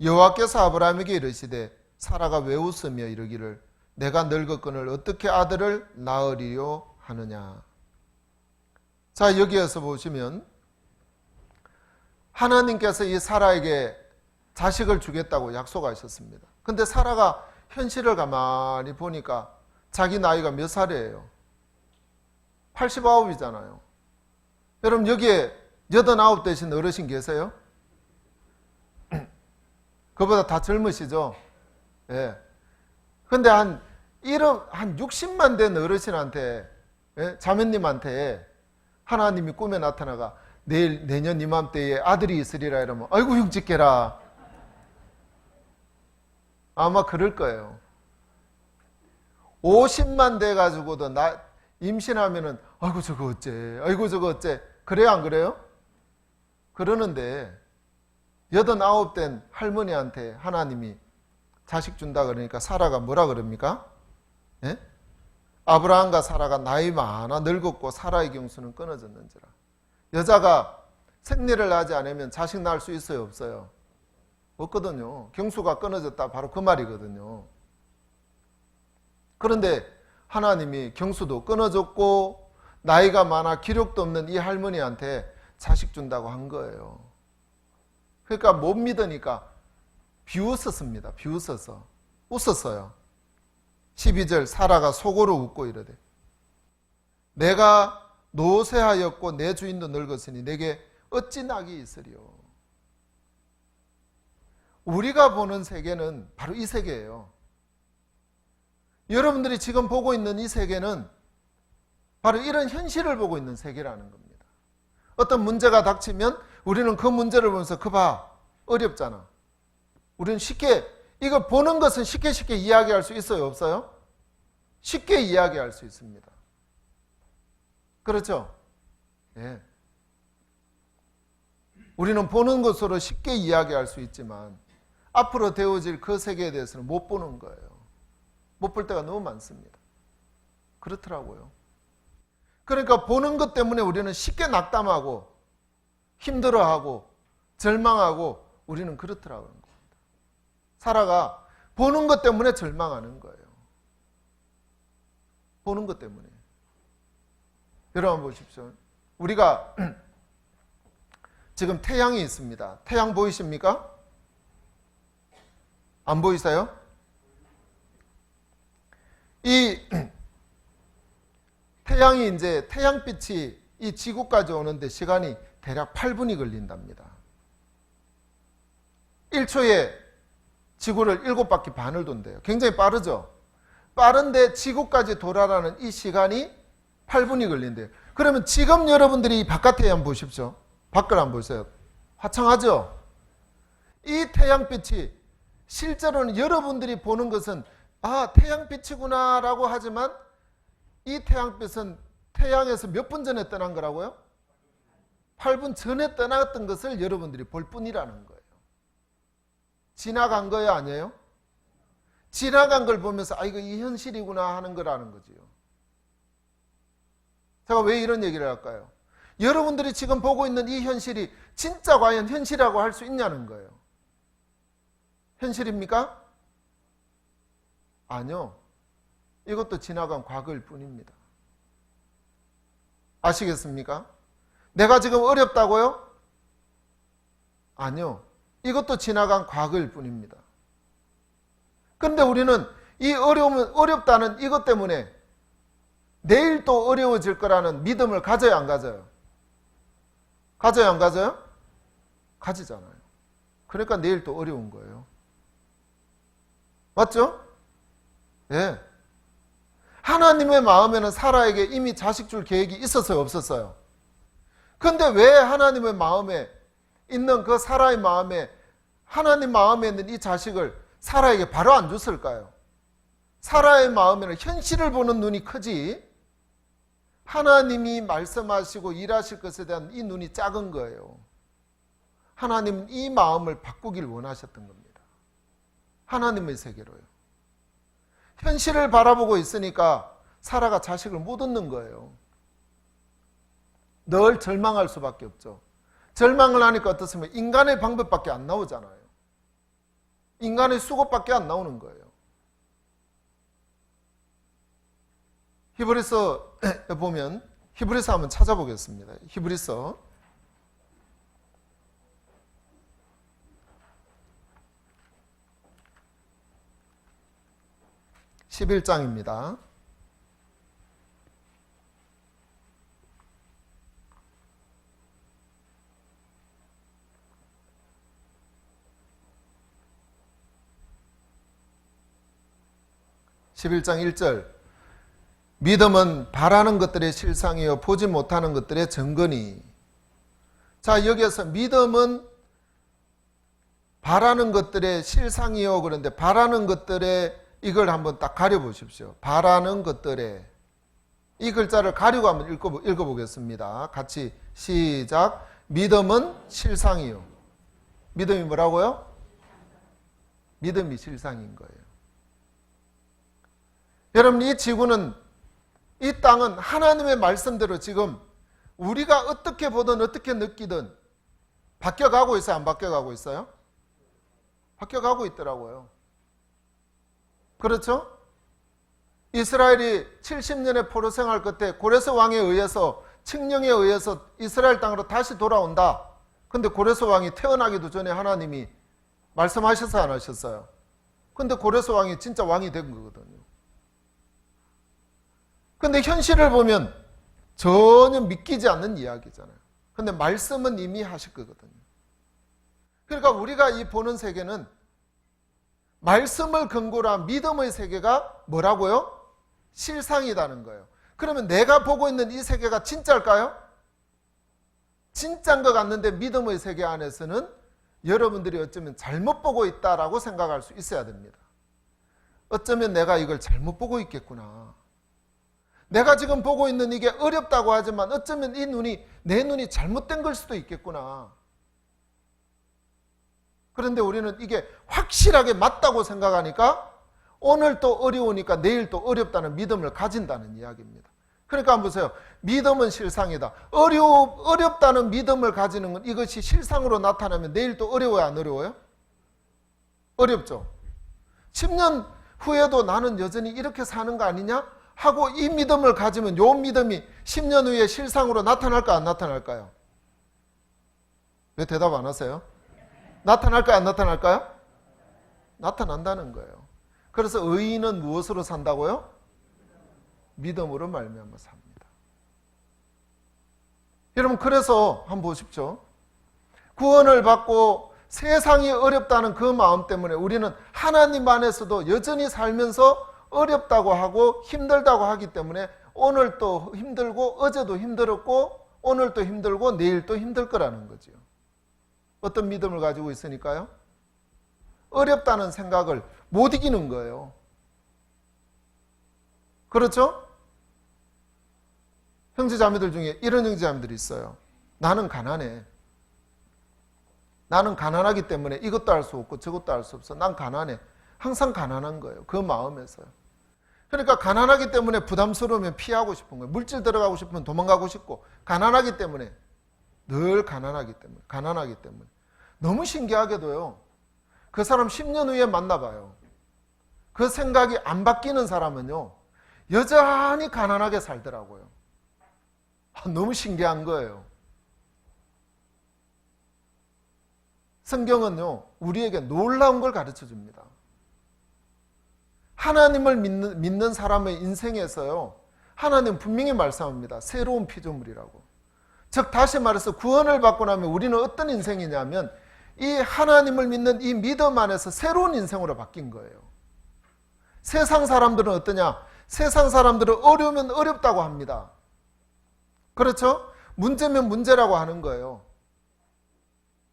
여호와께서 아브라함에게 이르시되 사라가 왜 웃으며 이르기를 내가 늙었거늘 어떻게 아들을 낳으리요 하느냐. 자, 여기에서 보시면 하나님께서 이 사라에게 자식을 주겠다고 약속하셨습니다. 근데 사라가 현실을 가만히 보니까 자기 나이가 몇 살이에요? 89이잖아요. 여러분 여기에 89 되신 어르신 계세요? 그보다 다 젊으시죠? 예. 근데 한 60만 된 어르신한테, 예? 자매님한테 하나님이 꿈에 나타나가 내년 이맘때에 아들이 있으리라 이러면 아이고 흉측해라. 아마 그럴 거예요. 50만 돼가지고도 임신하면은 아이고 저거 어째, 아이고 저거 어째. 그래요, 안 그래요? 그러는데 89 된 할머니한테 하나님이 자식 준다 그러니까 사라가 뭐라 그럽니까? 예? 아브라함과 사라가 나이 많아 늙었고 사라의 경수는 끊어졌는지라. 여자가 생리를 하지 않으면 자식 낳을 수 있어요, 없어요? 없거든요. 경수가 끊어졌다 바로 그 말이거든요. 그런데 하나님이 경수도 끊어졌고 나이가 많아 기력도 없는 이 할머니한테 자식 준다고 한 거예요. 그러니까 못 믿으니까 비웃었습니다. 비웃어서 웃었어요. 12절 사라가 속으로 웃고 이르되 내가 노쇠하였고 내 주인도 늙었으니 내게 어찌 낙이 있으리요. 우리가 보는 세계는 바로 이 세계예요. 여러분들이 지금 보고 있는 이 세계는 바로 이런 현실을 보고 있는 세계라는 겁니다. 어떤 문제가 닥치면 우리는 그 문제를 보면서 그 봐, 어렵잖아. 우리는 쉽게, 이거 보는 것은 쉽게 이야기할 수 있어요, 없어요? 쉽게 이야기할 수 있습니다. 그렇죠? 예. 우리는 보는 것으로 쉽게 이야기할 수 있지만 앞으로 되어질 그 세계에 대해서는 못 보는 거예요. 못 볼 때가 너무 많습니다. 그렇더라고요. 그러니까 보는 것 때문에 우리는 쉽게 낙담하고 힘들어하고 절망하고 우리는 그렇더라고요. 사라가 보는 것 때문에 절망하는 거예요. 보는 것 때문에. 여러분 보십시오. 우리가 지금 태양이 있습니다. 태양 보이십니까? 안 보이세요? 이 태양이 이제 태양빛이 이 지구까지 오는데 시간이 대략 8분이 걸린답니다. 1초에 지구를 7바퀴 반을 돈대요. 굉장히 빠르죠? 빠른데 지구까지 돌아가는 이 시간이 8분이 걸린대요. 그러면 지금 여러분들이 바깥에 한번 보십시오. 밖을 한번 보세요. 화창하죠? 이 태양빛이 실제로는 여러분들이 보는 것은 아, 태양빛이구나 라고 하지만 이 태양빛은 태양에서 몇 분 전에 떠난 거라고요? 8분 전에 떠났던 것을 여러분들이 볼 뿐이라는 거예요. 지나간 거예요, 아니에요? 지나간 걸 보면서 아, 이거 이 현실이구나 하는 거라는 거지요. 제가 왜 이런 얘기를 할까요? 여러분들이 지금 보고 있는 이 현실이 진짜 과연 현실이라고 할 수 있냐는 거예요. 현실입니까? 아니요. 이것도 지나간 과거일 뿐입니다. 아시겠습니까? 내가 지금 어렵다고요? 아니요. 이것도 지나간 과거일 뿐입니다. 그런데 우리는 이 어려움은 어렵다는 이것 때문에 내일 또 어려워질 거라는 믿음을 가져야 안 가져요? 가져야 안 가져요? 가지잖아요. 그러니까 내일 또 어려운 거예요. 맞죠? 예. 하나님의 마음에는 사라에게 이미 자식 줄 계획이 있었어요, 없었어요? 그런데 왜 하나님의 마음에 있는 그 사라의 마음에 하나님 마음에 있는 이 자식을 사라에게 바로 안 줬을까요? 사라의 마음에는 현실을 보는 눈이 크지 하나님이 말씀하시고 일하실 것에 대한 이 눈이 작은 거예요. 하나님은 이 마음을 바꾸길 원하셨던 겁니다. 하나님의 세계로요. 현실을 바라보고 있으니까 사라가 자식을 못 얻는 거예요. 늘 절망할 수밖에 없죠. 절망을 하니까 어떻습니까? 인간의 방법밖에 안 나오잖아요. 인간의 수고밖에 안 나오는 거예요. 히브리서에 보면 히브리서 한번 찾아보겠습니다. 히브리서 11장입니다. (11장 1절) 믿음은 바라는 것들의 실상이요 보지 못하는 것들의 증거니. 자, 여기에서 믿음은 바라는 것들의 실상이요. 그런데 바라는 것들의 이걸 한번 딱 가려보십시오. 바라는 것들의 이 글자를 가리고 한번 읽어보겠습니다. 같이 시작. 믿음은 실상이요. 믿음이 뭐라고요? 믿음이 실상인 거예요. 여러분, 이 지구는, 이 땅은 하나님의 말씀대로 지금 우리가 어떻게 보든 어떻게 느끼든 바뀌어가고 있어요? 안 바뀌어가고 있어요? 바뀌어가고 있더라고요. 그렇죠? 이스라엘이 70년의 포로 생활 끝에 고레스 왕에 의해서, 칙령에 의해서 이스라엘 땅으로 다시 돌아온다. 근데 고레스 왕이 태어나기도 전에 하나님이 말씀하셔서 안 하셨어요? 근데 고레스 왕이 진짜 왕이 된 거거든요. 근데 현실을 보면 전혀 믿기지 않는 이야기잖아요. 근데 말씀은 이미 하실 거거든요. 그러니까 우리가 이 보는 세계는 말씀을 근거로 한 믿음의 세계가 뭐라고요? 실상이라는 거예요. 그러면 내가 보고 있는 이 세계가 진짜일까요? 진짜인 것 같는데 믿음의 세계 안에서는 여러분들이 어쩌면 잘못 보고 있다라고 생각할 수 있어야 됩니다. 어쩌면 내가 이걸 잘못 보고 있겠구나. 내가 지금 보고 있는 이게 어렵다고 하지만 어쩌면 내 눈이 잘못된 걸 수도 있겠구나. 그런데 우리는 이게 확실하게 맞다고 생각하니까 오늘 또 어려우니까 내일 또 어렵다는 믿음을 가진다는 이야기입니다. 그러니까 한번 보세요. 믿음은 실상이다. 어렵다는 믿음을 가지는 건 이것이 실상으로 나타나면 내일 또 어려워요, 안 어려워요? 어렵죠. 10년 후에도 나는 여전히 이렇게 사는 거 아니냐? 하고 이 믿음을 가지면 요 믿음이 10년 후에 실상으로 나타날까 안 나타날까요? 왜 대답 안 하세요? 나타날까요 안 나타날까요? 나타난다는 거예요. 그래서 의인은 무엇으로 산다고요? 믿음으로 말미암아 삽니다. 여러분, 그래서 한번 보십시오. 구원을 받고 세상이 어렵다는 그 마음 때문에 우리는 하나님 안에서도 여전히 살면서 어렵다고 하고 힘들다고 하기 때문에 오늘도 힘들고 어제도 힘들었고 오늘도 힘들고 내일도 힘들 거라는 거죠. 어떤 믿음을 가지고 있으니까요? 어렵다는 생각을 못 이기는 거예요. 그렇죠? 형제자매들 중에 이런 형제자매들이 있어요. 나는 가난해. 나는 가난하기 때문에 이것도 할 수 없고 저것도 할 수 없어. 난 가난해. 항상 가난한 거예요. 그 마음에서요. 그러니까 가난하기 때문에 부담스러우면 피하고 싶은 거예요. 물질 들어가고 싶으면 도망가고 싶고, 가난하기 때문에, 늘 가난하기 때문에. 너무 신기하게도요. 그 사람 10년 후에 만나봐요. 그 생각이 안 바뀌는 사람은요, 여전히 가난하게 살더라고요. 너무 신기한 거예요. 성경은요, 우리에게 놀라운 걸 가르쳐 줍니다. 하나님을 믿는 사람의 인생에서요, 하나님 분명히 말씀합니다. 새로운 피조물이라고. 즉 다시 말해서 구원을 받고 나면 우리는 어떤 인생이냐면 이 하나님을 믿는 이 믿음 안에서 새로운 인생으로 바뀐 거예요. 세상 사람들은 어떠냐? 세상 사람들은 어려우면 어렵다고 합니다. 그렇죠? 문제면 문제라고 하는 거예요.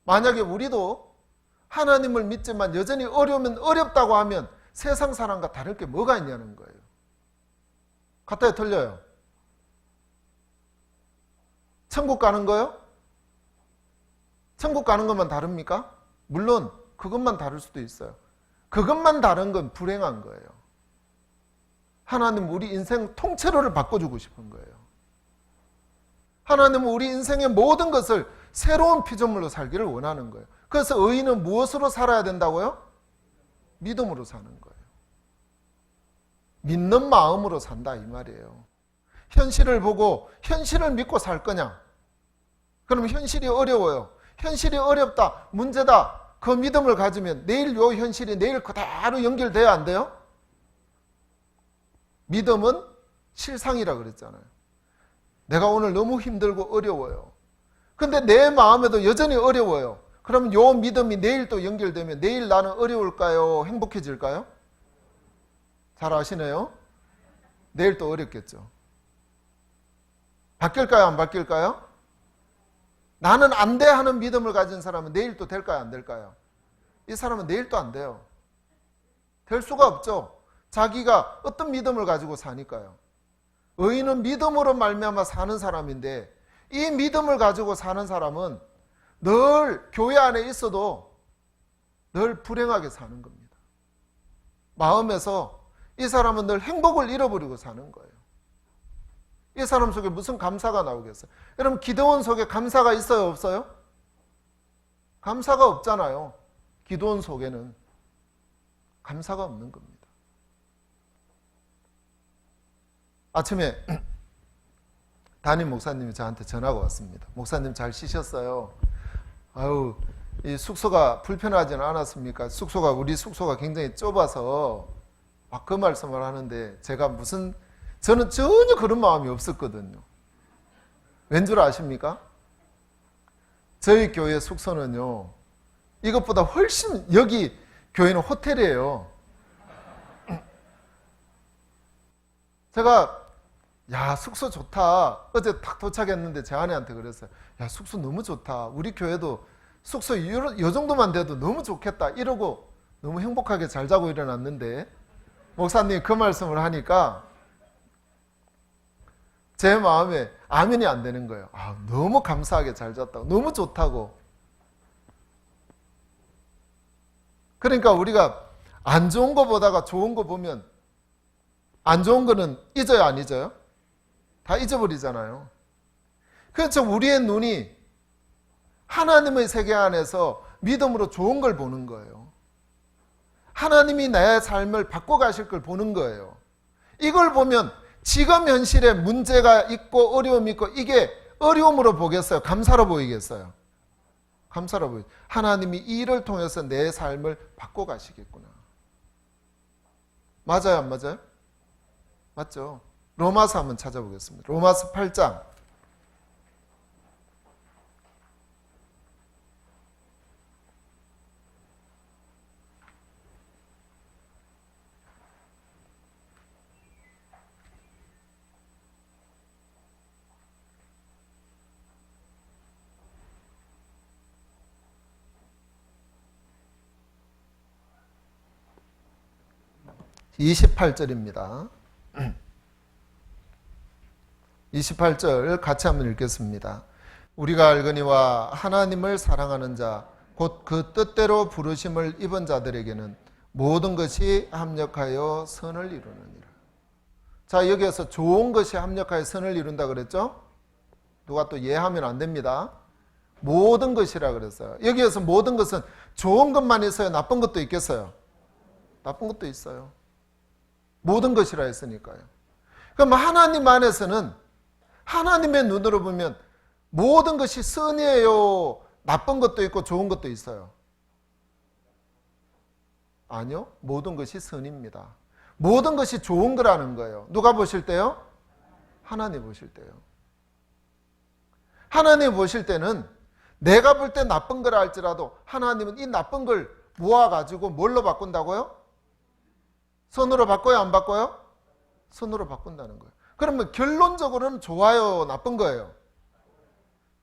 만약에 우리도 하나님을 믿지만 여전히 어려우면 어렵다고 하면 세상 사람과 다를 게 뭐가 있냐는 거예요. 같아요, 틀려요? 천국 가는 거요? 천국 가는 것만 다릅니까? 물론 그것만 다를 수도 있어요. 그것만 다른 건 불행한 거예요. 하나님은 우리 인생 통째로를 바꿔주고 싶은 거예요. 하나님은 우리 인생의 모든 것을 새로운 피조물로 살기를 원하는 거예요. 그래서 의인은 무엇으로 살아야 된다고요? 믿음으로 사는 거예요. 믿는 마음으로 산다 이 말이에요. 현실을 보고 현실을 믿고 살 거냐? 그럼 현실이 어려워요. 현실이 어렵다, 문제다. 그 믿음을 가지면 내일 요 현실이 내일 그대로 연결돼야 안 돼요? 믿음은 실상이라 그랬잖아요. 내가 오늘 너무 힘들고 어려워요. 근데 내 마음에도 여전히 어려워요. 그럼 요 믿음이 내일 또 연결되면 내일 나는 어려울까요? 행복해질까요? 잘 아시네요? 내일 또 어렵겠죠. 바뀔까요? 안 바뀔까요? 나는 안 돼 하는 믿음을 가진 사람은 내일 또 될까요? 안 될까요? 이 사람은 내일 또 안 돼요. 될 수가 없죠. 자기가 어떤 믿음을 가지고 사니까요. 의인은 믿음으로 말미암아 사는 사람인데 이 믿음을 가지고 사는 사람은 늘 교회 안에 있어도 늘 불행하게 사는 겁니다. 마음에서 이 사람은 늘 행복을 잃어버리고 사는 거예요. 이 사람 속에 무슨 감사가 나오겠어요? 여러분, 기도원 속에 감사가 있어요, 없어요? 감사가 없잖아요. 기도원 속에는 감사가 없는 겁니다. 아침에 담임 목사님이 저한테 전화가 왔습니다. 목사님 잘 쉬셨어요? 아유, 이 숙소가 불편하지는 않았습니까? 우리 숙소가 굉장히 좁아서 막 그 말씀을 하는데 저는 전혀 그런 마음이 없었거든요. 왠 줄 아십니까? 저희 교회 숙소는요, 이것보다 훨씬, 여기 교회는 호텔이에요. 제가 야, 숙소 좋다. 어제 딱 도착했는데 제 아내한테 그랬어요. 야, 숙소 너무 좋다. 우리 교회도 숙소 이 정도만 돼도 너무 좋겠다. 이러고 너무 행복하게 잘 자고 일어났는데 목사님이 그 말씀을 하니까 제 마음에 아멘이 안 되는 거예요. 아, 너무 감사하게 잘 잤다고. 너무 좋다고. 그러니까 우리가 안 좋은 거 보다가 좋은 거 보면 안 좋은 거는 잊어요, 안 잊어요? 다 잊어버리잖아요. 그렇죠. 우리의 눈이 하나님의 세계 안에서 믿음으로 좋은 걸 보는 거예요. 하나님이 내 삶을 바꿔가실 걸 보는 거예요. 이걸 보면 지금 현실에 문제가 있고 어려움이 있고 이게 어려움으로 보겠어요? 감사로 보이겠어요? 감사로 보이죠. 하나님이 이 일을 통해서 내 삶을 바꿔가시겠구나. 맞아요, 안 맞아요? 맞죠? 로마서 한번 찾아보겠습니다. 로마서 8장. (28절입니다) 28절 같이 한번 읽겠습니다. 우리가 알거니와 하나님을 사랑하는 자 곧 그 뜻대로 부르심을 입은 자들에게는 모든 것이 합력하여 선을 이루느니라. 자, 여기에서 좋은 것이 합력하여 선을 이룬다 그랬죠? 누가 또 예하면 안 됩니다. 모든 것이라 그랬어요. 여기에서 모든 것은 좋은 것만 있어요? 나쁜 것도 있겠어요? 나쁜 것도 있어요. 모든 것이라 했으니까요. 그럼 하나님 안에서는 하나님의 눈으로 보면 모든 것이 선이에요? 나쁜 것도 있고 좋은 것도 있어요? 아니요. 모든 것이 선입니다. 모든 것이 좋은 거라는 거예요. 누가 보실 때요? 하나님 보실 때요. 하나님 보실 때는 내가 볼 때 나쁜 거라 할지라도 하나님은 이 나쁜 걸 모아가지고 뭘로 바꾼다고요? 선으로 바꿔요? 안 바꿔요? 선으로 바꾼다는 거예요. 그러면 결론적으로는 좋아요? 나쁜 거예요?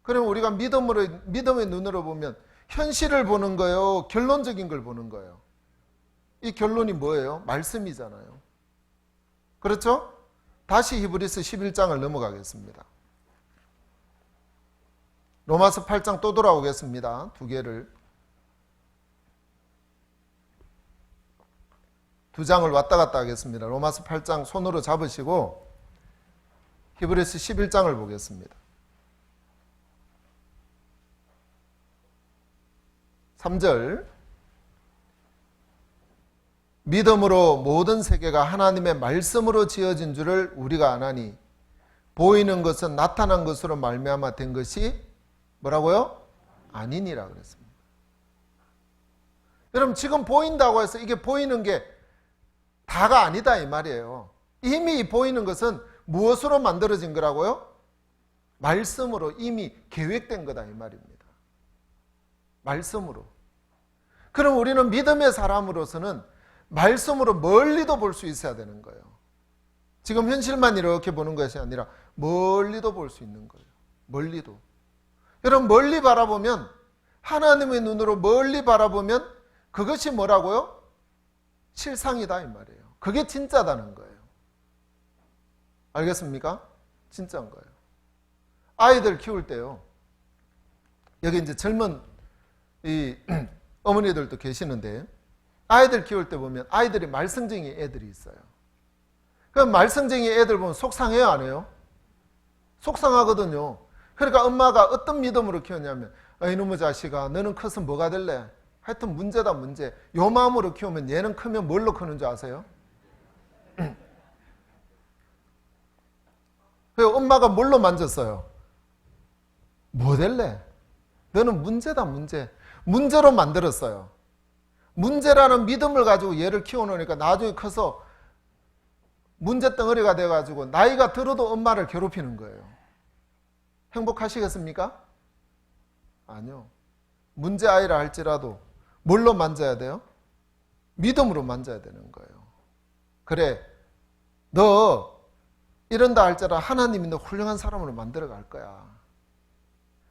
그러면 우리가 믿음의 눈으로 보면 현실을 보는 거예요? 결론적인 걸 보는 거예요? 이 결론이 뭐예요? 말씀이잖아요. 그렇죠? 다시 히브리서 11장을 넘어가겠습니다. 로마서 8장 또 돌아오겠습니다. 두 개를. 두 장을 왔다 갔다 하겠습니다. 로마서 8장 손으로 잡으시고 히브리서 11장을 보겠습니다. 3절. 믿음으로 모든 세계가 하나님의 말씀으로 지어진 줄을 우리가 아나니 보이는 것은 나타난 것으로 말미암아 된 것이 뭐라고요? 아니니라 그랬습니다. 여러분, 지금 보인다고 해서 이게 보이는 게 다가 아니다 이 말이에요. 이미 보이는 것은 무엇으로 만들어진 거라고요? 말씀으로 이미 계획된 거다 이 말입니다. 말씀으로. 그럼 우리는 믿음의 사람으로서는 말씀으로 멀리도 볼 수 있어야 되는 거예요. 지금 현실만 이렇게 보는 것이 아니라 멀리도 볼 수 있는 거예요. 멀리도. 여러분, 멀리 바라보면, 하나님의 눈으로 멀리 바라보면 그것이 뭐라고요? 실상이다 이 말이에요. 그게 진짜다는 거예요. 알겠습니까? 진짜인 거예요. 아이들 키울 때요. 여기 이제 젊은 이 어머니들도 계시는데 아이들 키울 때 보면 아이들이 말썽쟁이 애들이 있어요. 그럼 말썽쟁이 애들 보면 속상해요, 안 해요? 속상하거든요. 그러니까 엄마가 어떤 믿음으로 키웠냐면, 이놈의 자식아, 너는 커서 뭐가 될래? 하여튼 문제다, 문제. 요 마음으로 키우면 얘는 크면 뭘로 크는 줄 아세요? 그래서 엄마가 뭘로 만졌어요? 뭐 될래? 너는 문제다, 문제. 문제로 만들었어요. 문제라는 믿음을 가지고 얘를 키워놓으니까 나중에 커서 문제덩어리가 돼가지고 나이가 들어도 엄마를 괴롭히는 거예요. 행복하시겠습니까? 아니요. 문제아이라 할지라도 뭘로 만져야 돼요? 믿음으로 만져야 되는 거예요. 그래, 너 이런다 할지라도 하나님이 너 훌륭한 사람으로 만들어 갈 거야.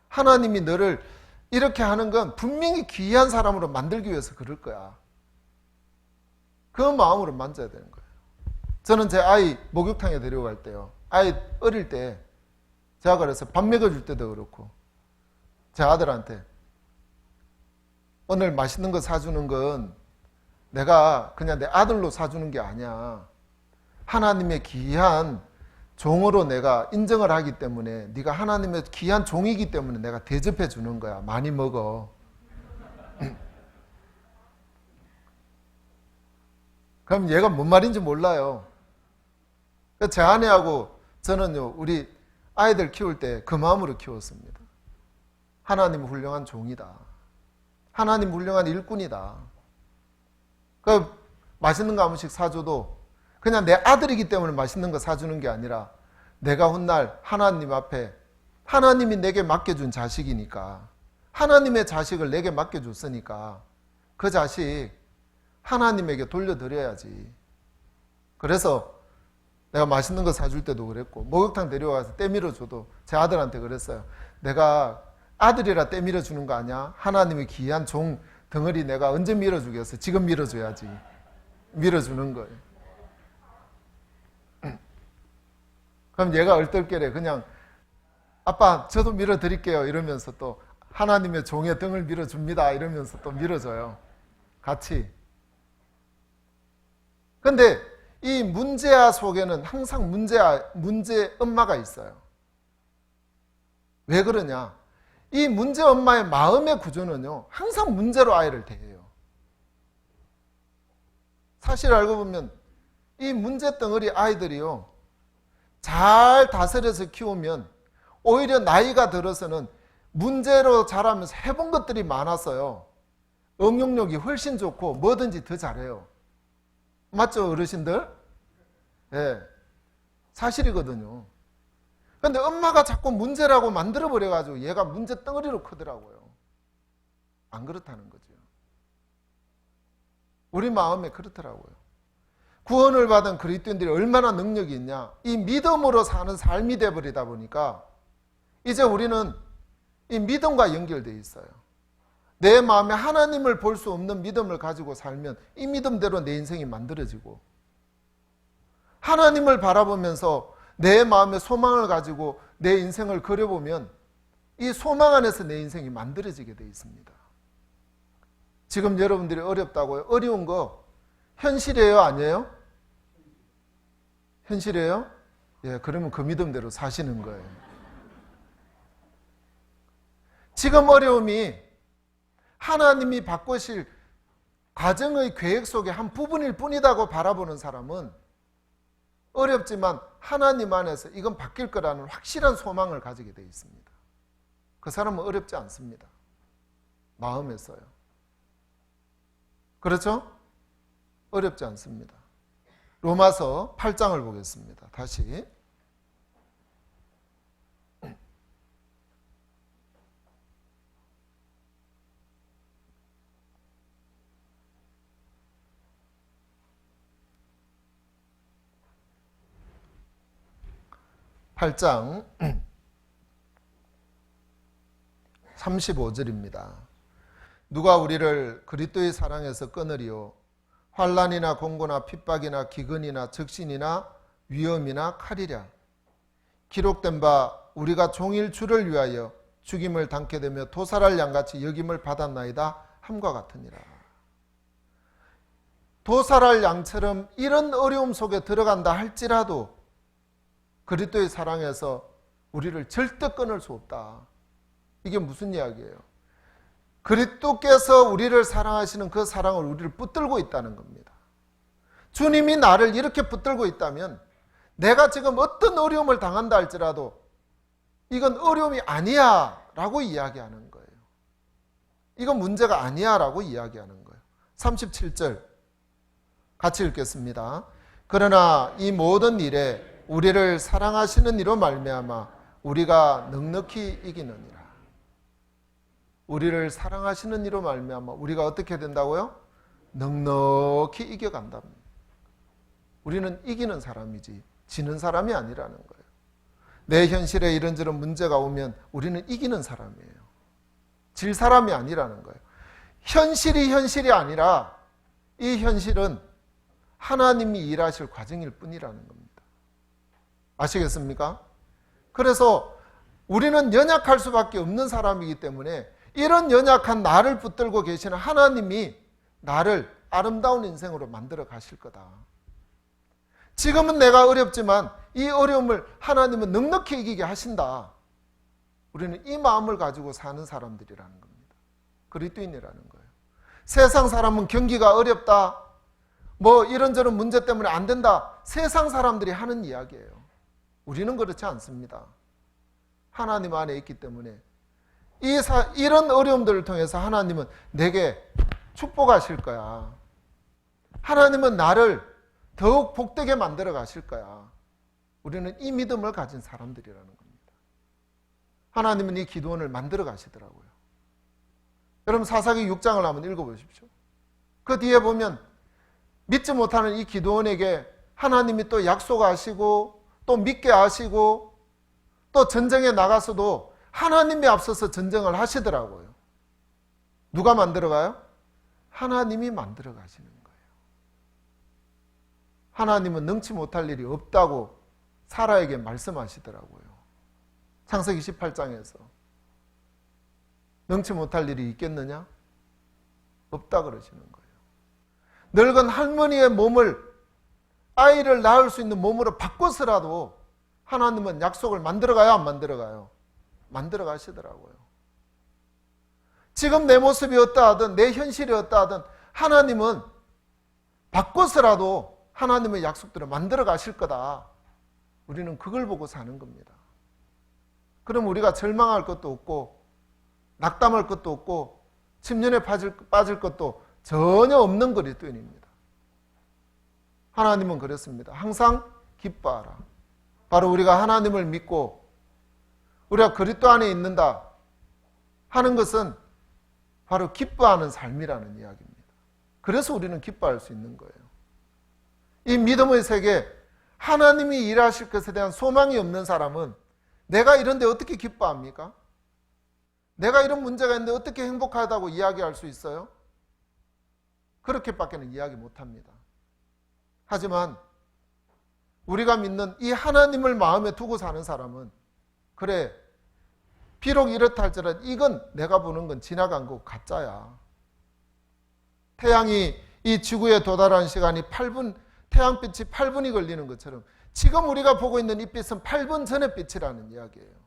하나님이 너를 이렇게 하는 건 분명히 귀한 사람으로 만들기 위해서 그럴 거야. 그 마음으로 만져야 되는 거예요. 저는 제 아이 목욕탕에 데려갈 때요, 아이 어릴 때 제가 그래서 밥 먹여줄 때도 그렇고 제 아들한테 오늘 맛있는 거 사주는 건 내가 그냥 내 아들로 사주는 게 아니야. 하나님의 귀한 종으로 내가 인정을 하기 때문에, 네가 하나님의 귀한 종이기 때문에 내가 대접해 주는 거야. 많이 먹어. 그럼 얘가 뭔 말인지 몰라요. 제 아내하고 저는요, 우리 아이들 키울 때 그 마음으로 키웠습니다. 하나님 훌륭한 종이다. 하나님 훌륭한 일꾼이다. 그 맛있는 거 한 번씩 사줘도 그냥 내 아들이기 때문에 맛있는 거 사주는 게 아니라 내가 훗날 하나님 앞에, 하나님이 내게 맡겨준 자식이니까, 하나님의 자식을 내게 맡겨줬으니까 그 자식 하나님에게 돌려드려야지. 그래서 내가 맛있는 거 사줄 때도 그랬고, 목욕탕 데려가서 때밀어줘도 제 아들한테 그랬어요. 내가 아들이라 때밀어주는 거 아니야? 하나님의 귀한 종 덩어리 내가 언제 밀어주겠어? 지금 밀어줘야지. 밀어주는 거예요. 그럼 얘가 얼떨결에 그냥 아빠 저도 밀어드릴게요 이러면서 또 하나님의 종의 등을 밀어줍니다 이러면서 또 밀어줘요. 같이. 근데 이 문제아 속에는 항상 문제 엄마가 있어요. 왜 그러냐? 이 문제 엄마의 마음의 구조는요, 항상 문제로 아이를 대해요. 사실 알고 보면 이 문제 덩어리 아이들이요, 잘 다스려서 키우면 오히려 나이가 들어서는 문제로 자라면서 해본 것들이 많았어요. 응용력이 훨씬 좋고 뭐든지 더 잘해요. 맞죠, 어르신들? 네, 사실이거든요. 근데 엄마가 자꾸 문제라고 만들어버려가지고 얘가 문제 덩어리로 크더라고요. 안 그렇다는 거죠. 우리 마음에 그렇더라고요. 구원을 받은 그리스도인들이 얼마나 능력이 있냐. 이 믿음으로 사는 삶이 되어버리다 보니까 이제 우리는 이 믿음과 연결되어 있어요. 내 마음에 하나님을 볼 수 없는 믿음을 가지고 살면 이 믿음대로 내 인생이 만들어지고, 하나님을 바라보면서 내 마음에 소망을 가지고 내 인생을 그려보면 이 소망 안에서 내 인생이 만들어지게 되어 있습니다. 지금 여러분들이 어렵다고요? 어려운 거 현실이에요, 아니에요? 현실이에요? 예, 그러면 그 믿음대로 사시는 거예요. 지금 어려움이 하나님이 바꾸실 과정의 계획 속의 한 부분일 뿐이라고 바라보는 사람은 어렵지만 하나님 안에서 이건 바뀔 거라는 확실한 소망을 가지게 되어 있습니다. 그 사람은 어렵지 않습니다. 마음에서요. 그렇죠? 어렵지 않습니다. 로마서 8장을 보겠습니다. 다시. (8장) 35절입니다. 누가 우리를 그리스도의 사랑에서 끊으리요? 환난이나 공고나 핍박이나 기근이나 적신이나 위험이나 칼이랴. 기록된 바 우리가 종일 주를 위하여 죽임을 당케 되며 도살할 양같이 여김을 받았나이다 함과 같으니라. 도살할 양처럼 이런 어려움 속에 들어간다 할지라도 그리스도의 사랑에서 우리를 절대 끊을 수 없다. 이게 무슨 이야기예요? 그리스도께서 우리를 사랑하시는 그 사랑을 우리를 붙들고 있다는 겁니다. 주님이 나를 이렇게 붙들고 있다면 내가 지금 어떤 어려움을 당한다 할지라도 이건 어려움이 아니야 라고 이야기하는 거예요. 이건 문제가 아니야 라고 이야기하는 거예요. 37절 같이 읽겠습니다. 그러나 이 모든 일에 우리를 사랑하시는 이로 말미암아 우리가 넉넉히 이기느니라. 우리를 사랑하시는 이로 말미암아 우리가 어떻게 된다고요? 넉넉히 이겨간답니다. 우리는 이기는 사람이지 지는 사람이 아니라는 거예요. 내 현실에 이런저런 문제가 오면 우리는 이기는 사람이에요. 질 사람이 아니라는 거예요. 현실이 아니라 이 현실은 하나님이 일하실 과정일 뿐이라는 겁니다. 아시겠습니까? 그래서 우리는 연약할 수밖에 없는 사람이기 때문에 이런 연약한 나를 붙들고 계시는 하나님이 나를 아름다운 인생으로 만들어 가실 거다. 지금은 내가 어렵지만 이 어려움을 하나님은 넉넉히 이기게 하신다. 우리는 이 마음을 가지고 사는 사람들이라는 겁니다. 그리스도인이라는 거예요. 세상 사람은 경기가 어렵다, 뭐 이런저런 문제 때문에 안 된다, 세상 사람들이 하는 이야기예요. 우리는 그렇지 않습니다. 하나님 안에 있기 때문에 이런 어려움들을 통해서 하나님은 내게 축복하실 거야. 하나님은 나를 더욱 복되게 만들어 가실 거야. 우리는 이 믿음을 가진 사람들이라는 겁니다. 하나님은 이 기도원을 만들어 가시더라고요. 여러분 사사기 6장을 한번 읽어보십시오. 그 뒤에 보면 믿지 못하는 이 기도원에게 하나님이 또 약속하시고 또 믿게 하시고 또 전쟁에 나가서도 하나님이 앞서서 전쟁을 하시더라고요. 누가 만들어 가요? 하나님이 만들어 가시는 거예요. 하나님은 능치 못할 일이 없다고 사라에게 말씀하시더라고요. 창세기 18장에서 능치 못할 일이 있겠느냐? 없다 그러시는 거예요. 늙은 할머니의 몸을 아이를 낳을 수 있는 몸으로 바꿔서라도 하나님은 약속을 만들어 가요, 안 만들어 가요? 만들어 가시더라고요. 지금 내 모습이 어떠하든 내 현실이 어떠하든 하나님은 바꿔서라도 하나님의 약속들을 만들어 가실 거다. 우리는 그걸 보고 사는 겁니다. 그럼 우리가 절망할 것도 없고 낙담할 것도 없고 침륜에 빠질 것도 전혀 없는 그리스도인입니다. 하나님은 그랬습니다. 항상 기뻐하라. 바로 우리가 하나님을 믿고 우리가 그리스도 안에 있는다 하는 것은 바로 기뻐하는 삶이라는 이야기입니다. 그래서 우리는 기뻐할 수 있는 거예요. 이 믿음의 세계, 하나님이 일하실 것에 대한 소망이 없는 사람은 내가 이런데 어떻게 기뻐합니까? 내가 이런 문제가 있는데 어떻게 행복하다고 이야기할 수 있어요? 그렇게밖에는 이야기 못합니다. 하지만 우리가 믿는 이 하나님을 마음에 두고 사는 사람은 그래, 비록 이렇다 할지라도 이건 내가 보는 건 지나간 거 가짜야. 태양이 이 지구에 도달하는 시간이 8분, 태양빛이 8분이 걸리는 것처럼 지금 우리가 보고 있는 이 빛은 8분 전의 빛이라는 이야기예요.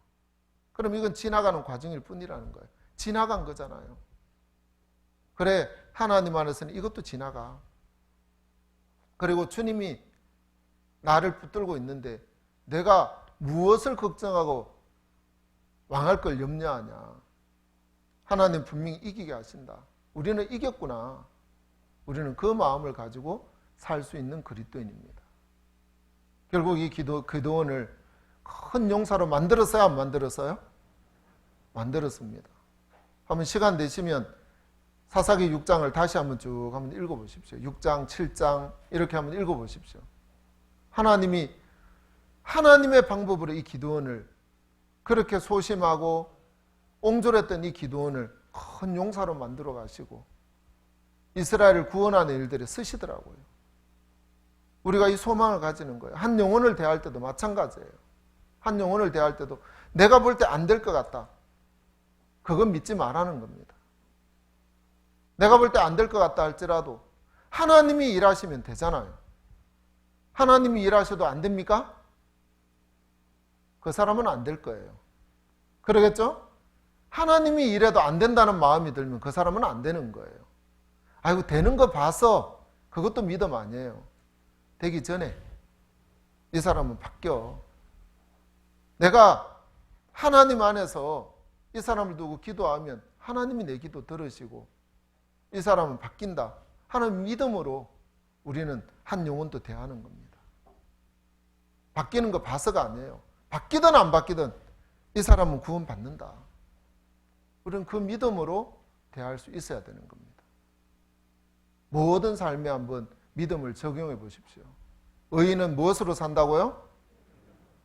그럼 이건 지나가는 과정일 뿐이라는 거예요. 지나간 거잖아요. 그래, 하나님 안에서는 이것도 지나가. 그리고 주님이 나를 붙들고 있는데 내가 무엇을 걱정하고 왕할 걸 염려하냐. 하나님 분명히 이기게 하신다. 우리는 이겼구나. 우리는 그 마음을 가지고 살 수 있는 그리스도인입니다. 결국 이 기도원을 큰 용사로 만들었어요? 안 만들었어요? 만들었습니다. 한번 시간 되시면 사사기 6장을 다시 한번 쭉 한번 읽어보십시오. 6장, 7장 이렇게 한번 읽어보십시오. 하나님이 하나님의 방법으로 이 기도원을 그렇게 소심하고 옹졸했던 이 기도원을 큰 용사로 만들어 가시고 이스라엘을 구원하는 일들에 쓰시더라고요. 우리가 이 소망을 가지는 거예요. 한 영혼을 대할 때도 마찬가지예요. 한 영혼을 대할 때도 내가 볼 때 안 될 것 같다. 그건 믿지 말라는 겁니다. 내가 볼 때 안 될 것 같다 할지라도 하나님이 일하시면 되잖아요. 하나님이 일하셔도 안 됩니까? 그 사람은 안 될 거예요. 그러겠죠? 하나님이 일해도 안 된다는 마음이 들면 그 사람은 안 되는 거예요. 아이고, 되는 거 봐서 그것도 믿음 아니에요. 되기 전에 이 사람은 바뀌어. 내가 하나님 안에서 이 사람을 두고 기도하면 하나님이 내 기도 들으시고 이 사람은 바뀐다 하는 믿음으로 우리는 한 영혼도 대하는 겁니다. 바뀌는 거 봐서가 아니에요. 바뀌든 안 바뀌든 이 사람은 구원받는다. 우리는 그 믿음으로 대할 수 있어야 되는 겁니다. 모든 삶에 한번 믿음을 적용해 보십시오. 의인은 무엇으로 산다고요?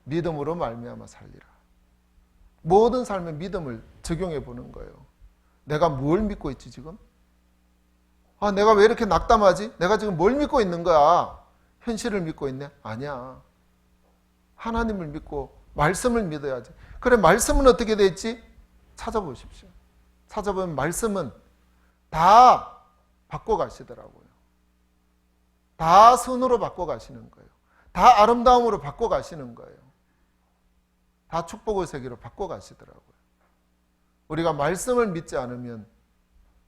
믿음으로 말미암아 살리라. 모든 삶에 믿음을 적용해 보는 거예요. 내가 뭘 믿고 있지 지금? 내가 왜 이렇게 낙담하지? 내가 지금 뭘 믿고 있는 거야? 현실을 믿고 있네? 아니야. 하나님을 믿고 말씀을 믿어야지. 그래, 말씀은 어떻게 돼 있지? 찾아보십시오. 찾아보면 말씀은 다 바꿔가시더라고요. 다 선으로 바꿔가시는 거예요. 다 아름다움으로 바꿔가시는 거예요. 다 축복의 세계로 바꿔가시더라고요. 우리가 말씀을 믿지 않으면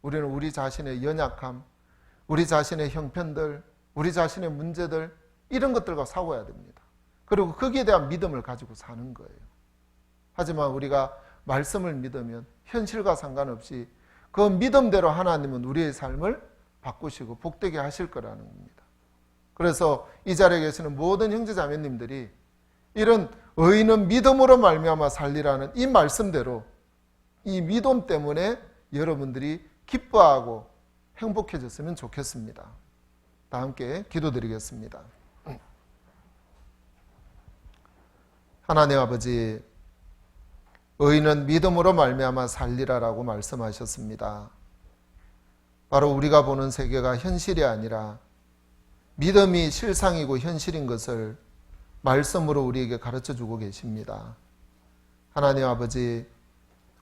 우리는 우리 자신의 연약함, 우리 자신의 형편들, 우리 자신의 문제들 이런 것들과 싸워야 됩니다. 그리고 거기에 대한 믿음을 가지고 사는 거예요. 하지만 우리가 말씀을 믿으면 현실과 상관없이 그 믿음대로 하나님은 우리의 삶을 바꾸시고 복되게 하실 거라는 겁니다. 그래서 이 자리에 계시는 모든 형제 자매님들이 이런 의인은 믿음으로 말미암아 살리라는 이 말씀대로 이 믿음 때문에 여러분들이 기뻐하고 행복해졌으면 좋겠습니다. 다 함께 기도드리겠습니다. 하나님 아버지, 의인은 믿음으로 말미암아 살리라라고 말씀하셨습니다. 바로 우리가 보는 세계가 현실이 아니라 믿음이 실상이고 현실인 것을 말씀으로 우리에게 가르쳐주고 계십니다. 하나님 아버지,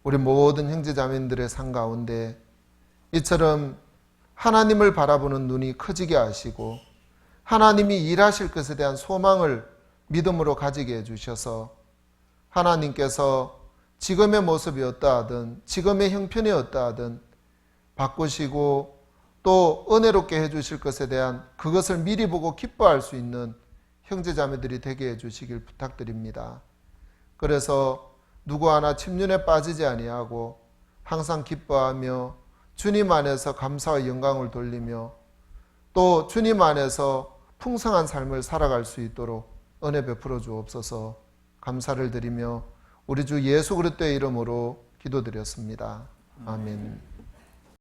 우리 모든 형제자매들의 삶 가운데 이처럼 하나님을 바라보는 눈이 커지게 하시고 하나님이 일하실 것에 대한 소망을 믿음으로 가지게 해주셔서 하나님께서 지금의 모습이 어떠하든 지금의 형편이 어떠하든 바꾸시고 또 은혜롭게 해주실 것에 대한 그것을 미리 보고 기뻐할 수 있는 형제자매들이 되게 해주시길 부탁드립니다. 그래서 누구 하나 침륜에 빠지지 아니하고 항상 기뻐하며 주님 안에서 감사와 영광을 돌리며 또 주님 안에서 풍성한 삶을 살아갈 수 있도록 은혜 베풀어 주옵소서. 감사를 드리며 우리 주 예수 그리스도의 이름으로 기도드렸습니다. 아멘.